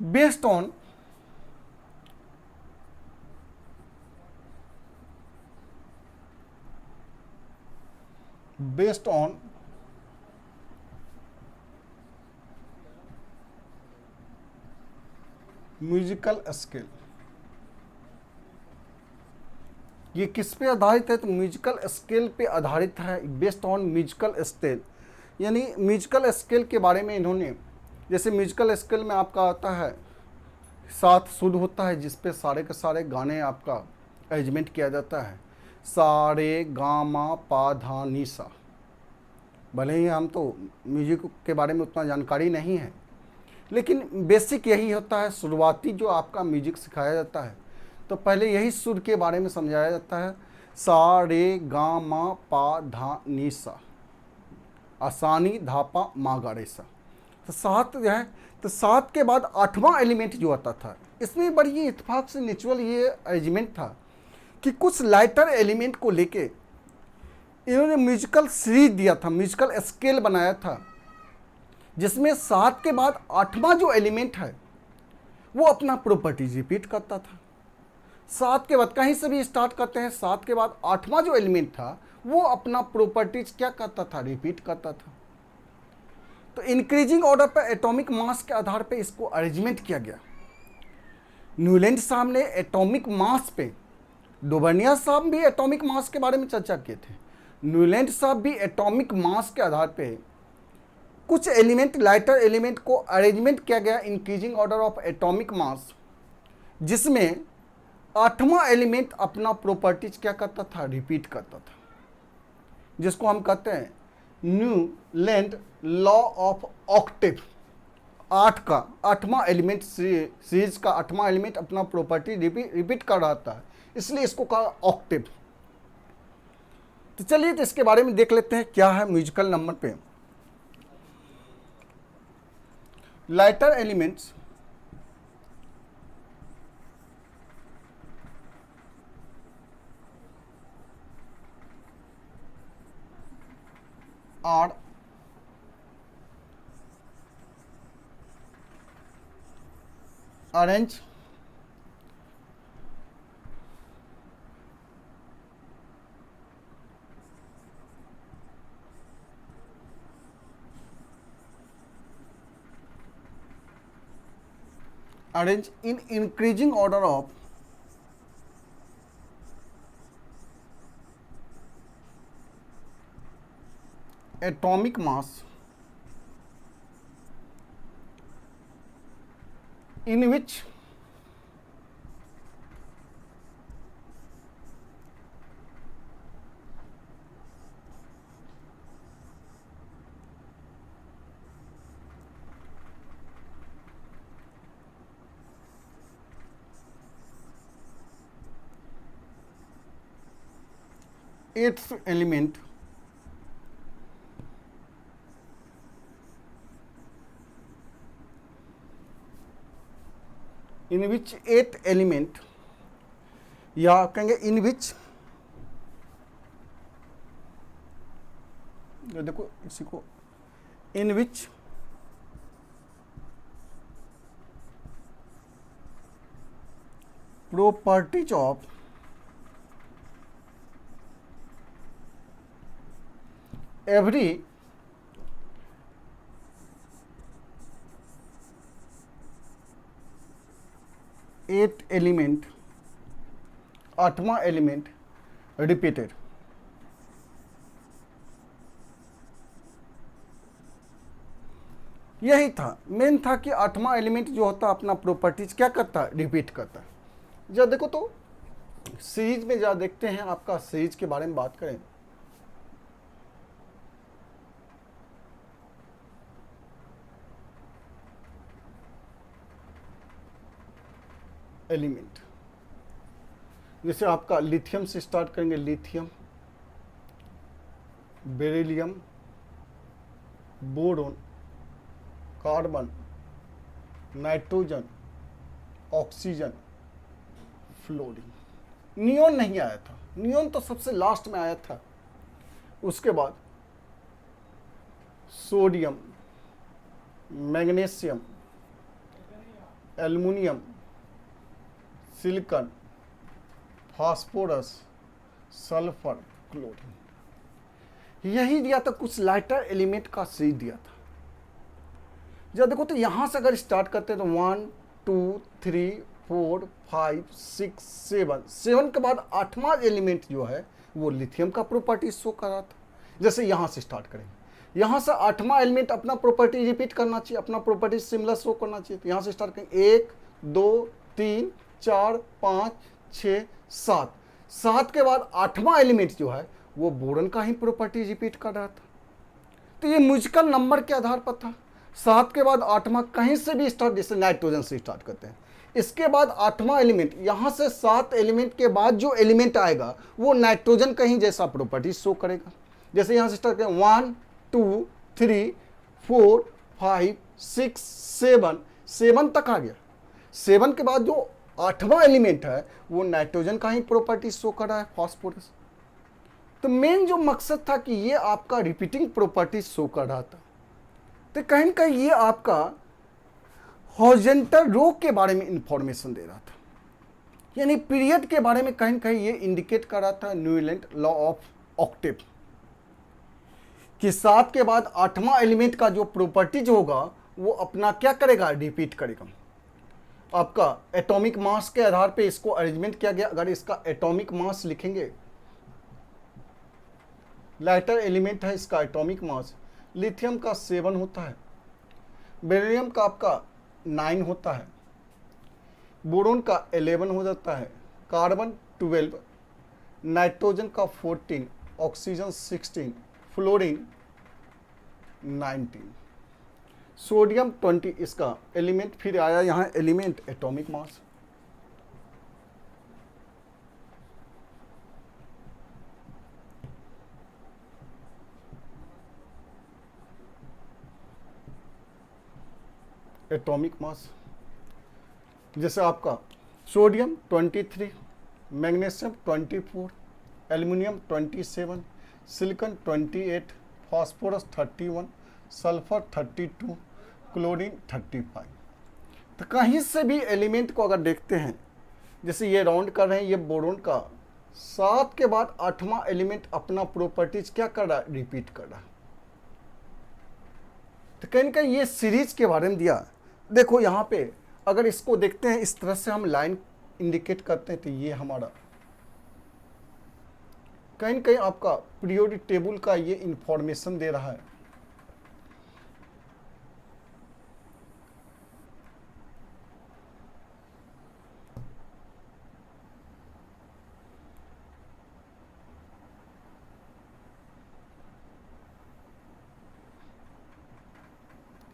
based on musical scale. ये किस पे आधारित है? तो म्यूजिकल स्केल पे आधारित है, बेस्ड ऑन म्यूजिकल स्केल। यानी म्यूजिकल स्केल के बारे में इन्होंने, जैसे म्यूजिकल स्केल में आपका आता है 7 सुर होता है, जिस पे सारे के सारे गाने आपका अरेंजमेंट किया जाता है। सा रे गा मा पा धा नी सा। भले ही हम तो म्यूजिक के बारे में उतना जानकारी नहीं है, लेकिन बेसिक यही होता है। शुरुआती जो आपका म्यूजिक सिखाया जाता है तो पहले यही सुर के बारे में समझाया जाता है। सा रे गा मा पा धा नी सा, आसानी धापा मा गा रे सा। तो 7 जो है, तो 7 के बाद 8वां एलिमेंट जो आता था, इसमें बड़ी इत्तेफाक से नेचुरल ये अरेंजमेंट था कि कुछ लाइटर एलिमेंट को लेके इन्होंने म्यूजिकल सीरीज दिया था, म्यूजिकल स्केल बनाया था, जिसमें 7 के बाद 8वां जो एलिमेंट है वो अपना प्रॉपर्टीज रिपीट करता था। 7 के बाद कहीं से भी स्टार्ट करते हैं, 7 के बाद 8वां जो एलिमेंट था वो अपना प्रॉपर्टीज क्या करता था? रिपीट करता था। तो इंक्रीजिंग ऑर्डर पर एटॉमिक मास के आधार पर इसको अरेंजमेंट किया गया। न्यूलैंड साहब ने एटॉमिक मास पे, डोबर्नियर साहब भी एटॉमिक मास के बारे में चर्चा किए थे, न्यूलैंड साहब भी एटॉमिक मास के आधार पे कुछ एलिमेंट, लाइटर एलिमेंट को अरेंजमेंट किया गया इंक्रीजिंग ऑर्डर ऑफ एटॉमिक मास, जिसमें 8वां एलिमेंट अपना प्रॉपर्टीज क्या करता था? रिपीट करता था, जिसको हम कहते हैं न्यूलैंड लॉ ऑफ ऑक्टेव। 8वां एलिमेंट सीरीज का 8वां एलिमेंट अपना प्रॉपर्टी रिपीट कर रहा था, इसलिए इसको कहा ऑक्टेव। तो चलिए तो इसके बारे में देख लेते हैं क्या है म्यूजिकल नंबर पे। Lighter elements are arranged in increasing order of atomic mass, in which eighth element in which eighth element, या कहेंगे in which, देखो इसी को, in which properties of every 8 element, 8वां एलिमेंट रिपीटेड। यही था, मेन था कि 8वां एलिमेंट जो होता है अपना प्रॉपर्टीज क्या करता है, रिपीट करता है। जब देखो तो सीरीज में जब देखते हैं, आपका सीरीज के बारे में बात करें, एलिमेंट जैसे आपका लिथियम से स्टार्ट करेंगे, lithium, beryllium, boron, carbon, nitrogen, oxygen, fluorine. Neon नहीं आया था, नियोन तो सबसे लास्ट में आया था। उसके बाद sodium, magnesium, aluminium, silicon, phosphorus, sulphur, chlorine. यही दिया था, कुछ लाइटर एलिमेंट का सीरीज दिया था। जब देखो तो यहां से अगर स्टार्ट करते हैं तो 1 2 3 4 5 6 7, 7 के बाद 8वां एलिमेंट जो है वो लिथियम का प्रॉपर्टी शो कर रहा था। जैसे यहां से स्टार्ट करेंगे, यहां से 8वां एलिमेंट अपना प्रॉपर्टी रिपीट करना चाहिए, अपना प्रॉपर्टी सिमिलर शो करना चाहिए। तो यहां से स्टार्ट करेंगे 1 2 3 4 5 6 7, 7 के बाद 8वां एलिमेंट जो है वो बोरन का ही प्रॉपर्टी रिपीट कर रहा था। तो ये म्यूजिकल नंबर के आधार पर था। 7 के बाद 8वां कहीं से भी स्टार्ट, जैसे नाइट्रोजन से स्टार्ट करते हैं, इसके बाद 8वां एलिमेंट, यहां से 7 एलिमेंट के बाद जो एलिमेंट आएगा वो नाइट्रोजन का ही जैसा प्रॉपर्टी शो करेगा। जैसे यहां से स्टार्ट करें 1 2 3 4 5 6 7, 7 तक आ गया। 7 के बाद जो 8वां एलिमेंट है वो नाइट्रोजन का ही प्रॉपर्टी शो कर रहा है, फास्फोरस। तो मेन जो मकसद था कि ये आपका रिपीटिंग प्रॉपर्टी शो कर रहा था। तो कहीं ना कहीं ये आपका हॉरिजॉन्टल रो के बारे में इंफॉर्मेशन दे रहा था, यानी पीरियड के बारे में कहीं ना कहीं ये इंडिकेट कर रहा था, न्यूलैंड लॉ ऑफ ऑक्टेव, कि 7 के बाद 8वां एलिमेंट का जो प्रॉपर्टीज होगा वो अपना क्या करेगा, रिपीट करेगा। आपका एटॉमिक मास के आधार पे इसको अरेंजमेंट किया गया। अगर इसका एटॉमिक मास लिखेंगे, लाइटर एलिमेंट है, इसका एटॉमिक मास लिथियम का 7 होता है, बेरिलियम का आपका 9 होता है, बोरोन का 11 हो जाता है, कार्बन 12, नाइट्रोजन का 14, ऑक्सीजन 16, फ्लोरीन 19, सोडियम 20। इसका एलिमेंट फिर आया यहाँ एलिमेंट एटॉमिक मास। एटॉमिक मास जैसे आपका sodium 23, magnesium 24, aluminium 27, silicon 28, phosphorus 31, sulphur 32, chlorine 35। तो कहीं से भी एलिमेंट को अगर देखते हैं, जैसे ये राउंड कर रहे हैं, ये बोरोन का 7 के बाद 8वां एलिमेंट अपना प्रॉपर्टीज क्या कर रहा है, रिपीट कर रहा है। तो कहीं ना कहीं ये सीरीज के बारे में दिया। देखो यहाँ पे अगर इसको देखते हैं, इस तरह से हम लाइन इंडिकेट करते हैं, तो ये हमारा कहीं ना कहीं आपका पीरियोडिक टेबल का ये इंफॉर्मेशन दे रहा है।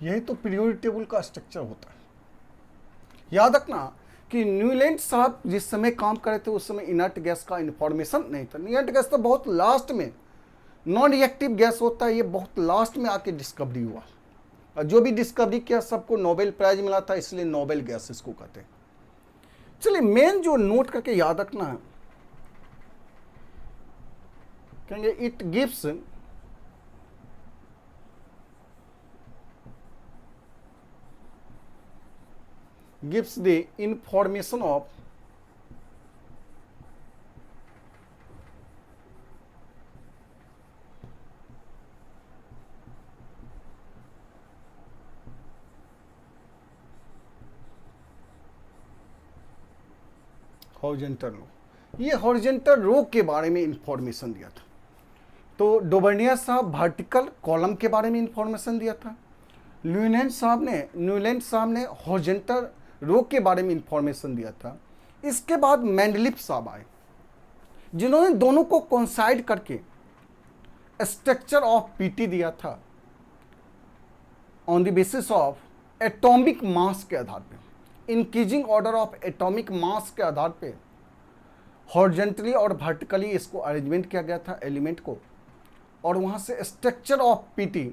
यही तो पीरियोडिक टेबल का स्ट्रक्चर होता है। याद रखना कि न्यूलैंड साहब जिस समय काम कर रहे थे उस समय इनर्ट गैस का इंफॉर्मेशन नहीं था। इनर्ट गैस तो बहुत लास्ट में, नॉन रिएक्टिव गैस होता है, ये बहुत लास्ट में आके डिस्कवरी हुआ। और जो भी डिस्कवरी किया सबको नोबेल प्राइज मिला था, इसलिए नोबेल गैस इसको कहते हैं। चलिए मेन जो नोट करके याद रखना है, कहेंगे it gives the information of horizontal row, ये हॉरिजॉन्टल रो के बारे में इंफॉर्मेशन दिया था। तो डोबर्नियर साहब वर्टिकल कॉलम के बारे में इंफॉर्मेशन दिया था, न्यूलैंड साहब ने हॉरिजॉन्टल रो के बारे में इंफॉर्मेशन दिया था। इसके बाद मैंडलिफ साहब आए, जिन्होंने दोनों को कोइंसाइड करके स्ट्रक्चर ऑफ पीटी दिया था on the basis of atomic mass के आधार पे, increasing order of atomic mass के आधार पे हॉरिजॉन्टली और वर्टिकली इसको अरेंजमेंट किया गया था एलिमेंट को, और वहाँ से structure of PT,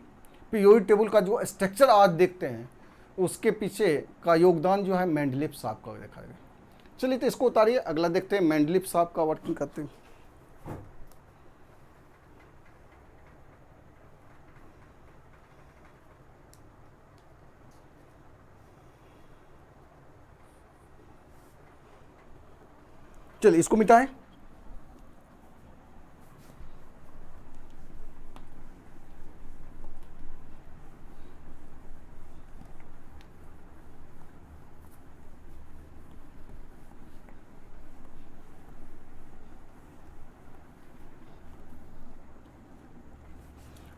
periodic table का जो स्ट्रक्चर आज देखते हैं उसके पीछे का योगदान जो है मेंडलीफ साहब का देखा गया। चलिए तो इसको उतारिए, अगला देखते हैं मेंडलीफ साहब का वर्किंग करते हैं। चलिए इसको मिटाएं।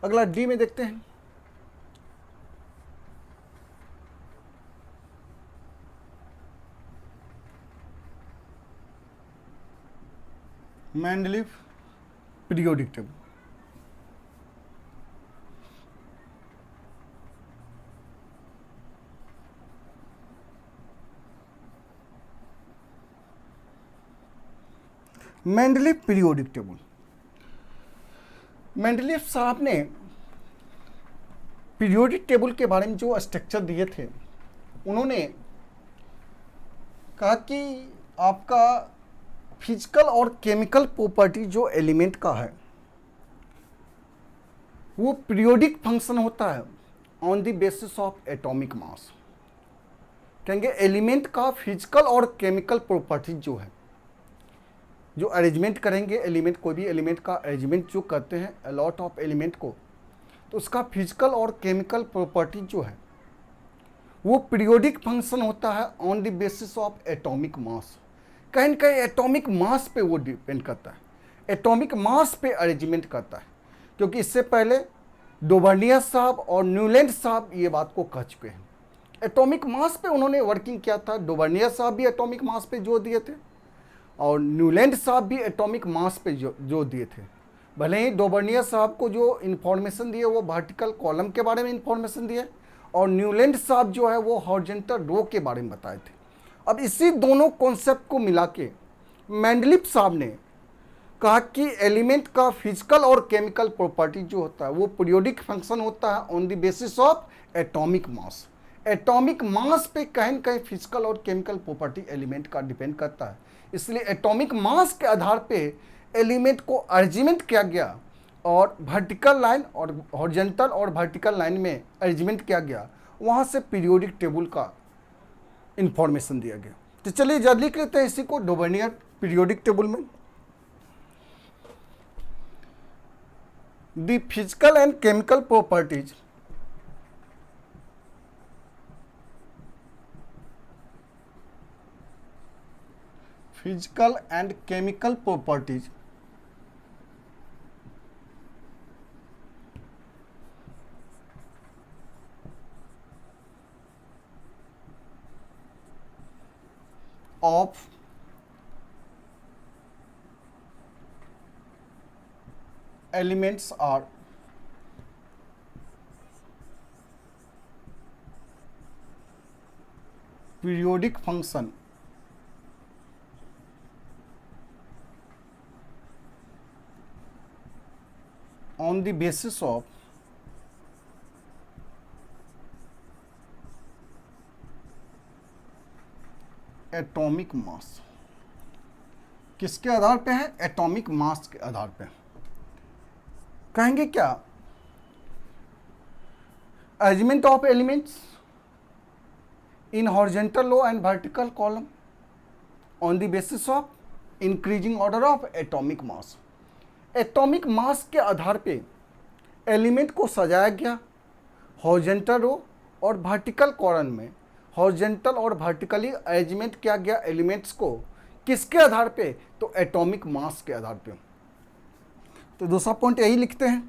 अगला डी में देखते हैं। Mendeleev periodic table. Mendeleev periodic table, Mendeleev साहब ने पीरियोडिक टेबल के बारे में जो स्ट्रक्चर दिए थे, उन्होंने कहा कि आपका फिजिकल और केमिकल प्रॉपर्टी जो एलिमेंट का है वो पीरियोडिक फंक्शन होता है on the basis of atomic मास। कहेंगे एलिमेंट का फिजिकल और केमिकल प्रॉपर्टी जो है, जो अरेंजमेंट करेंगे एलिमेंट, कोई भी एलिमेंट का अरेंजमेंट जो करते हैं अलॉट ऑफ एलिमेंट को, तो उसका फिजिकल और केमिकल प्रॉपर्टी जो है वो पीरियोडिक फंक्शन होता है on the basis of atomic मास। कहीं न कहीं एटॉमिक मास पे वो डिपेंड करता है, एटॉमिक मास पे अरेंजमेंट करता है, क्योंकि इससे पहले डोबर्नियर साहब और न्यूलैंड साहब ये बात को कह चुके हैं। एटॉमिक मास पे उन्होंने वर्किंग किया था, डोबर्नियर साहब भी एटॉमिक मास पे जोर दिए थे और न्यूलैंड साहब भी एटॉमिक मास पे जोर दिए थे। भले ही डोबर्नियर साहब को जो इन्फॉर्मेशन दिए वो वर्टिकल कॉलम के बारे में इन्फॉर्मेशन दिए और न्यूलैंड साहब जो है वो हॉरिजॉन्टल रो के बारे में बताए थे। अब इसी दोनों कॉन्सेप्ट को मिला के मेंडलीफ साहब ने कहा कि एलिमेंट का फिजिकल और केमिकल प्रॉपर्टी जो होता है वो पीरियोडिक फंक्शन होता है on the basis of atomic mass. Atomic मास पे कहीं न कहीं फिजिकल और केमिकल प्रॉपर्टी एलिमेंट का डिपेंड करता है, इसलिए एटॉमिक मास के आधार पे एलिमेंट को अरेंजमेंट किया गया और वर्टिकल लाइन और हॉरिजॉन्टल और वर्टिकल लाइन में अरेंजमेंट किया गया, वहाँ से पीरियोडिक टेबल का इंफॉर्मेशन दिया गया। तो चलिए जल्दी लिख लेते हैं इसी को डोबर्नियर पीरियोडिक टेबल में। The physical and chemical properties physical and chemical properties of elements are periodic function on the basis of atomic mass. किसके आधार पे है? एटॉमिक मास के आधार पे। कहेंगे क्या? Arrangement of elements in horizontal row and vertical column on the basis of increasing order of atomic mass. Atomic mass के आधार पे एलिमेंट को सजाया गया हॉरिजॉन्टल रो और वर्टिकल कॉलम में। हॉरिजॉन्टल और वर्टिकली अरेंजमेंट किया गया एलिमेंट्स को किसके आधार पे? तो एटॉमिक मास के आधार पे। तो दूसरा पॉइंट यही लिखते हैं।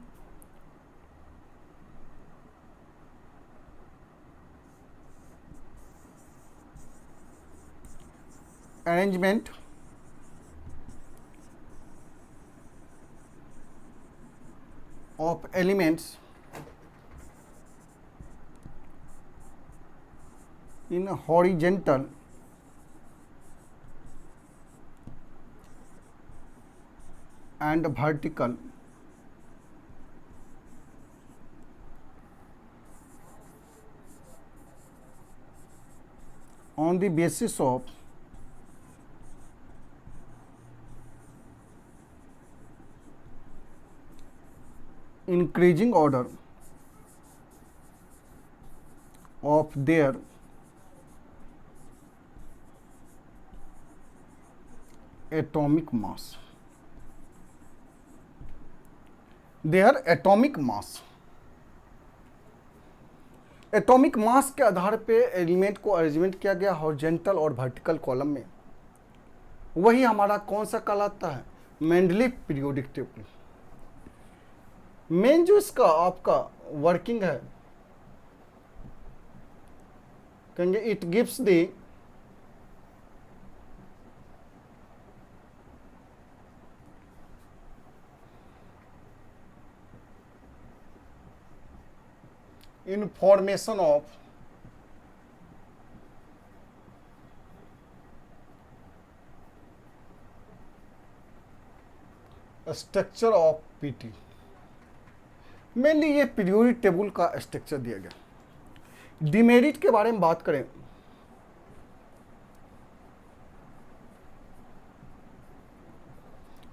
Arrangement of elements in horizontal and vertical on the basis of increasing order of their atomic mass, their atomic mass। Atomic mass के आधार पे एलिमेंट को अरेंजमेंट किया गया हॉरिजॉन्टल और वर्टिकल कॉलम में। वही हमारा कौन सा कहलाता है? Mendeleev periodic table. मेन जो इसका आपका वर्किंग है, कहेंगे it gives the information of structure of PT. Mainly ये पीरियोडिक टेबल का स्ट्रक्चर दिया गया। डिमेरिट के बारे में बात करें,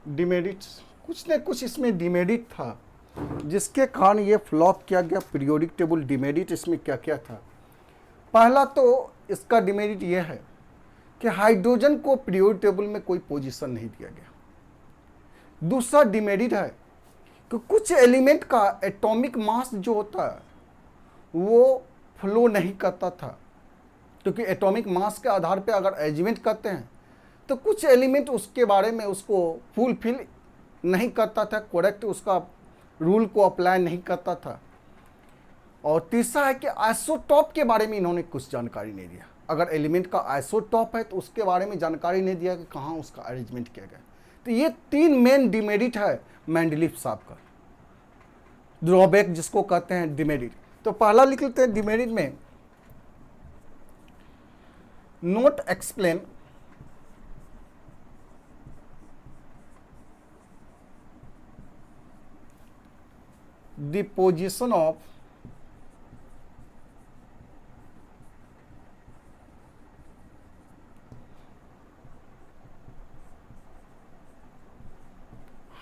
डिमेरिट कुछ न कुछ इसमें डिमेरिट था जिसके कारण ये फ्लॉप किया गया पीरियोडिक टेबल। डिमेरिट इसमें क्या क्या था? पहला तो इसका डिमेरिट ये है कि हाइड्रोजन को पीरियोडिक टेबल में कोई पोजीशन नहीं दिया गया। दूसरा डिमेरिट है कि कुछ एलिमेंट का एटॉमिक मास जो होता है वो फ्लो नहीं करता था, क्योंकि एटॉमिक मास के आधार पे अगर अरेंजमेंट करते हैं तो कुछ एलिमेंट उसके बारे में उसको फुलफिल नहीं करता था, करेक्ट उसका रूल को अप्लाई नहीं करता था। और तीसरा है कि आइसोटॉप के बारे में इन्होंने कुछ जानकारी नहीं दिया। अगर एलिमेंट का आइसोटॉप है तो उसके बारे में जानकारी नहीं दिया कि कहाँ उसका अरेंजमेंट किया गया। तो ये तीन मेन डिमेरिट है मेंडलीव साहब का, ड्रॉबैक जिसको कहते हैं डिमेरिट। तो पहला लिख लेते हैं डिमेरिट में, note explain the position of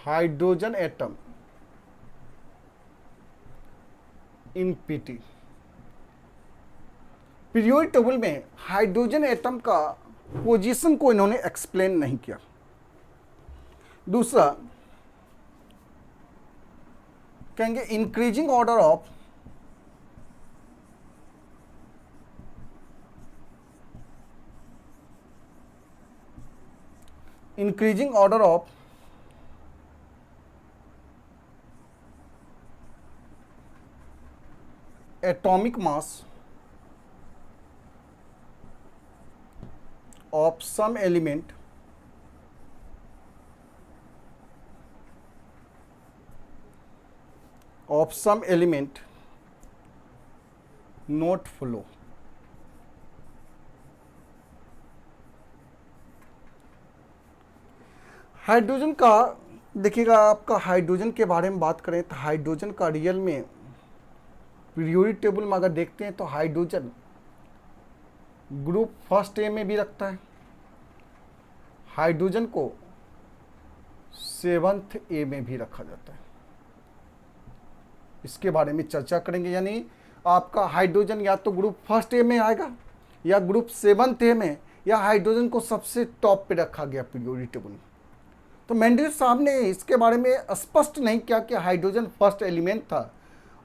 hydrogen atom in PT। Periodic table में हाइड्रोजन एटम का पोजीशन को इन्होंने एक्सप्लेन नहीं किया। दूसरा कहेंगे increasing order of atomic mass of some element not flow। Hydrogen का देखिएगा, आपका हाइड्रोजन के बारे में बात करें तो हाइड्रोजन का रियल में पीरियोडिक टेबल में अगर देखते हैं तो हाइड्रोजन ग्रुप फर्स्ट ए में भी रखता है, हाइड्रोजन को सेवंथ ए में भी रखा जाता है। इसके बारे में चर्चा करेंगे, यानी आपका हाइड्रोजन या तो ग्रुप फर्स्ट ए में आएगा या ग्रुप सेवंथ ए में, या हाइड्रोजन को सबसे टॉप पे रखा गया पीरियोडिक टेबल में। तो मेंडल साहब ने इसके बारे में स्पष्ट नहीं किया कि हाइड्रोजन फर्स्ट एलिमेंट था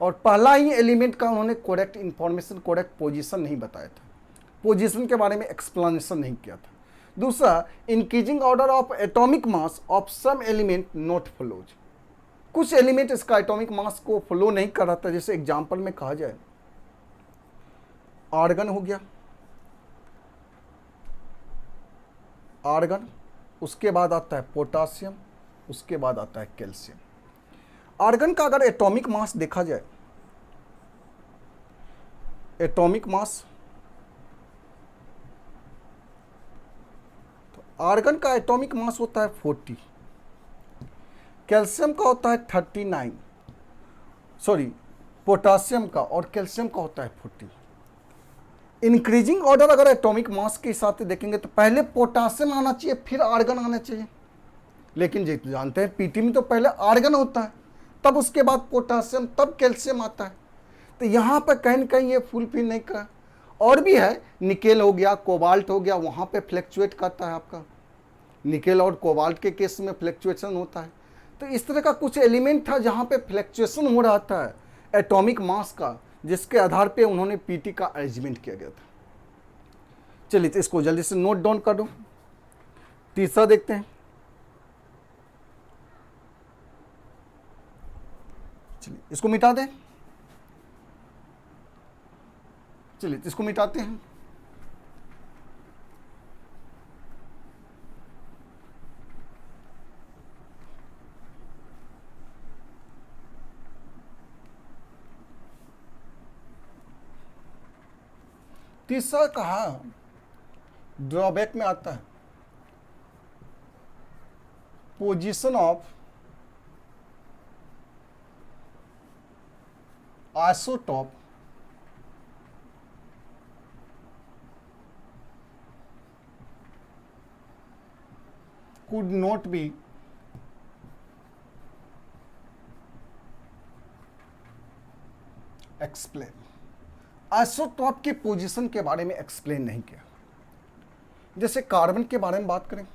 और पहला ही एलिमेंट का उन्होंने करेक्ट इंफॉर्मेशन, करेक्ट पोजीशन नहीं बताया था, पोजीशन के बारे में एक्सप्लेनेशन नहीं किया था। दूसरा, increasing order of atomic mass of some element not follows, कुछ एलिमेंट इसका एटॉमिक मास को फॉलो नहीं कर रहा था। जैसे एग्जांपल में कहा जाए आर्गन हो गया, आर्गन, उसके बाद आता है पोटासियम, उसके बाद आता है कैल्शियम। आर्गन का अगर एटॉमिक मास देखा जाए, एटॉमिक मास, तो आर्गन का एटॉमिक मास होता है 40, कैल्शियम का होता है 39, सॉरी पोटासियम का और कैल्शियम का होता है 40। इंक्रीजिंग ऑर्डर अगर एटॉमिक मास के हिसाब से देखेंगे तो पहले पोटासियम आना चाहिए, फिर आर्गन आना चाहिए, लेकिन जानते हैं पीटी में तो पहले आर्गन होता है, तब उसके बाद पोटासियम, तब कैल्शियम आता है। तो यहाँ पर कहीं न कहीं ये फुलफिल नहीं करा। और भी है, निकेल हो गया, कोबाल्ट हो गया, वहाँ पे फ्लैक्चुएट करता है आपका, निकेल और कोबाल्ट के केस में फ्लैक्चुएशन होता है। तो इस तरह का कुछ एलिमेंट था जहाँ पे फ्लैक्चुएशन हो रहा था एटॉमिक मास का, जिसके आधार पे उन्होंने पीटी का अरेंजमेंट किया गया था। चलिए तो इसको जल्दी से नोट डाउन कर दो। तीसरा देखते हैं, चलिए इसको मिटा दें, चलिए इसको मिटाते हैं। तीसरा कहा ड्रॉबैक में आता है position of isotope could not be explained, isotope की पोजीशन के बारे में एक्सप्लेन नहीं किया। जैसे कार्बन के बारे में बात करें,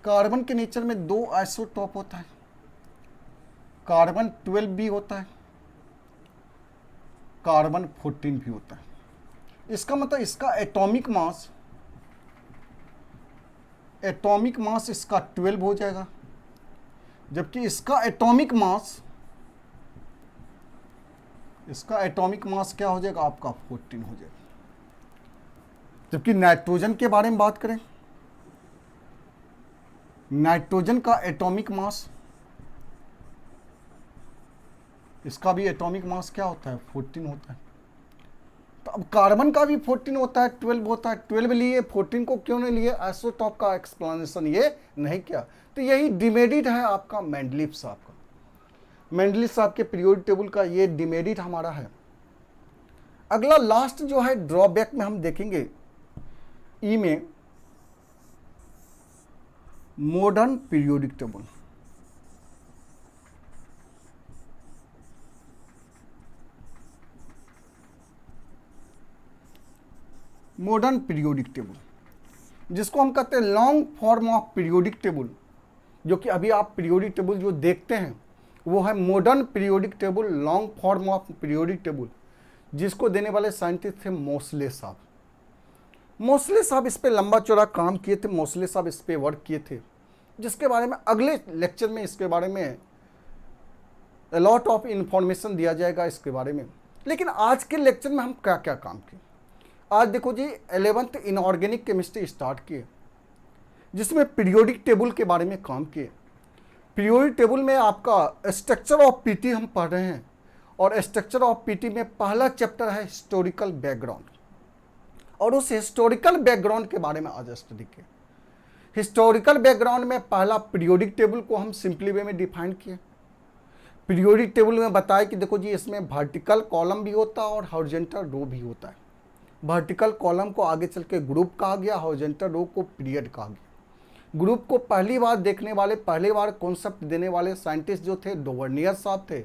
कार्बन के नेचर में 2 आइसोटॉप होता है, कार्बन 12 भी होता है, कार्बन 14 भी होता है। इसका मतलब इसका एटॉमिक मास इसका 12 हो जाएगा, जबकि इसका एटॉमिक मास क्या हो जाएगा आपका 14 हो जाएगा। जबकि नाइट्रोजन के बारे में बात करें, नाइट्रोजन का एटॉमिक मास, इसका भी एटॉमिक मास क्या होता है 14 होता है। तो अब कार्बन का भी 14 होता है, 12 होता है, 12 लिए 14 को क्यों नहीं लिए, आइसोटॉप का एक्सप्लेनेशन ये नहीं किया। तो यही डिमेरिट है आपका मेंडलीफ साहब का, मेंडलीफ साहब के पीरियोडिक टेबल का ये डिमेरिट हमारा है। अगला लास्ट जो है ड्रॉबैक में हम देखेंगे ई में modern periodic table. Modern periodic table जिसको हम कहते हैं long form of periodic table, जो कि अभी आप पीरियोडिक टेबल जो देखते हैं वो है modern periodic table, long form of periodic table, जिसको देने वाले साइंटिस्ट थे मोसले साहब। मोसले साहब इस पे लंबा चौड़ा काम किए थे, मोसले साहब इस पे वर्क किए थे, जिसके बारे में अगले लेक्चर में इसके बारे में लॉट ऑफ इंफॉर्मेशन दिया जाएगा इसके बारे में। लेकिन आज के लेक्चर में हम क्या क्या काम किए, आज देखो जी 11th इनऑर्गेनिक केमिस्ट्री स्टार्ट किए, जिसमें पीरियोडिक टेबल के बारे में काम किए। पीरियोडिक टेबल में आपका स्ट्रक्चर ऑफ पीटी हम पढ़ रहे हैं, और स्ट्रक्चर ऑफ पीटी में पहला चैप्टर है हिस्टोरिकल बैकग्राउंड, और उस हिस्टोरिकल बैकग्राउंड के बारे में आज स्टडी किए। हिस्टोरिकल बैकग्राउंड में पहला पीरियोडिक टेबल को हम सिंपली वे में डिफाइन किए। पीरियोडिक टेबल में बताया कि देखो जी इसमें वर्टिकल कॉलम भी होता है और हॉरिजॉन्टल रो भी होता है। वर्टिकल कॉलम को आगे चल के ग्रुप कहा गया, हॉरिजॉन्टल रो को पीरियड कहा गया। ग्रुप को पहली बार देखने वाले, पहली बार कॉन्सेप्ट देने वाले साइंटिस्ट जो थे डोवर्नियर साहब थे,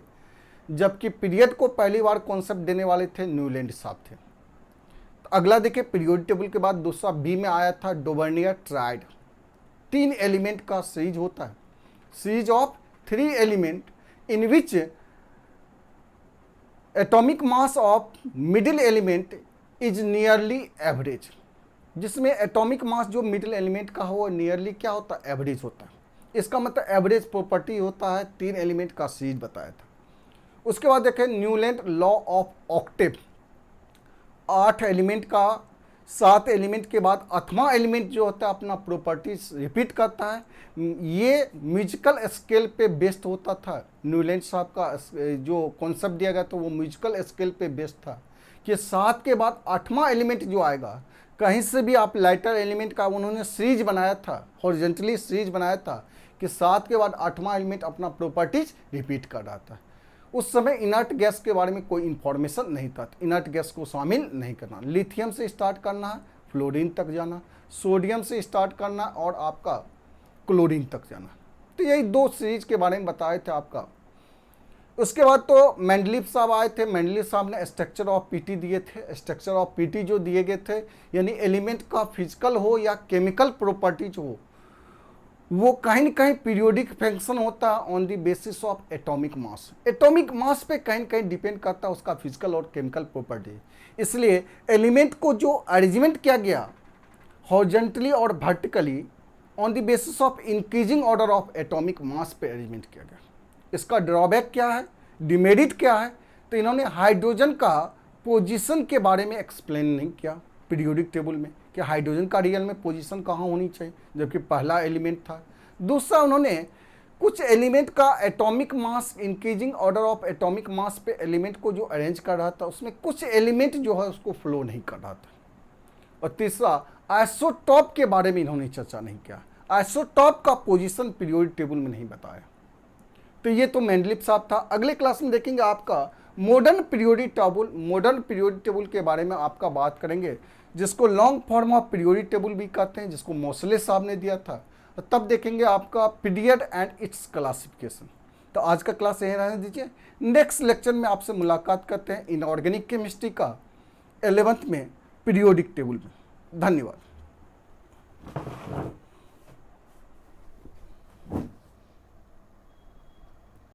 जबकि पीरियड को पहली बार कॉन्सेप्ट देने वाले थे न्यूलैंड साहब थे। तो अगला देखिए पीरियोडिक टेबल के बाद दूसरा बी में आया था डोवर्नियर ट्राइड। 3 एलिमेंट का सीरीज होता है, series of 3 element in which atomic mass of middle element is nearly average. जिसमें एटॉमिक मास जो मिडिल एलिमेंट का हो वो नियरली क्या होता है, एवरेज होता है। इसका मतलब एवरेज प्रॉपर्टी होता है, 3 एलिमेंट का सीरीज बताया था। उसके बाद देखें Newland law of octave, 8 element का 7 एलिमेंट के बाद 8वां एलिमेंट जो होता है अपना प्रॉपर्टीज रिपीट करता है। ये म्यूजिकल स्केल पे बेस्ड होता था। न्यूलैंड साहब का जो कॉन्सेप्ट दिया गया था वो म्यूजिकल स्केल पे बेस्ड था कि 7 के बाद 8वां एलिमेंट जो आएगा, कहीं से भी आप लाइटर एलिमेंट का उन्होंने सीरीज बनाया था, हॉरिजॉन्टली सीरीज बनाया था कि 7 के बाद 8वां एलिमेंट अपना प्रॉपर्टीज रिपीट कर रहा था। उस समय इनर्ट गैस के बारे में कोई इंफॉर्मेशन नहीं था, इनर्ट गैस को शामिल नहीं करना। लिथियम से स्टार्ट करना है, फ्लोरीन तक जाना, सोडियम से स्टार्ट करना और आपका क्लोरीन तक जाना। तो यही 2 सीरीज के बारे में बताए थे आपका। उसके बाद तो मेंडलीफ साहब आए थे। मेंडलीफ साहब ने स्ट्रक्चर ऑफ पीटी दिए थे। स्ट्रक्चर ऑफ पीटी जो दिए गए थे, यानी एलिमेंट का फिजिकल हो या केमिकल प्रॉपर्टीज हो, वो कहीं न कहीं पीरियोडिक फंक्शन होता है on the basis of atomic mass. Atomic मास पे कहीं न कहीं डिपेंड करता है उसका फिजिकल और केमिकल प्रॉपर्टी। इसलिए एलिमेंट को जो अरेंजमेंट किया गया हॉरिजॉन्टली और vertically on the basis of increasing order of atomic मास पे अरेंजमेंट किया गया। इसका ड्रॉबैक क्या है, डिमेरिट क्या है, तो इन्होंने हाइड्रोजन का पोजीशन के बारे में एक्सप्लेन नहीं किया पीरियोडिक टेबल में कि हाइड्रोजन का रियल में पोजीशन कहाँ होनी चाहिए, जबकि पहला एलिमेंट था। दूसरा, उन्होंने कुछ एलिमेंट का atomic mass increasing order of atomic मास पे एलिमेंट को जो अरेंज कर रहा था उसमें कुछ एलिमेंट जो है उसको फ्लो नहीं कर रहा था। और तीसरा, आइसोटॉप के बारे में इन्होंने चर्चा नहीं किया। आइसोटॉप का पोजीशन पीरियोडिक टेबल में नहीं बताया। तो ये तो मेंडलीफ साहब था। अगले क्लास में देखेंगे आपका modern periodic table. Modern periodic table के बारे में आपका बात करेंगे, जिसको long form of periodic table भी कहते हैं, जिसको मोसले साहब ने दिया था। और तब देखेंगे आपका पीरियड एंड इट्स क्लासिफिकेशन। तो आज का क्लास यहीं रहने दीजिए। नेक्स्ट लेक्चर में आपसे मुलाकात करते हैं इनऑर्गेनिक केमिस्ट्री का 11th में पीरियोडिक टेबल में। धन्यवाद।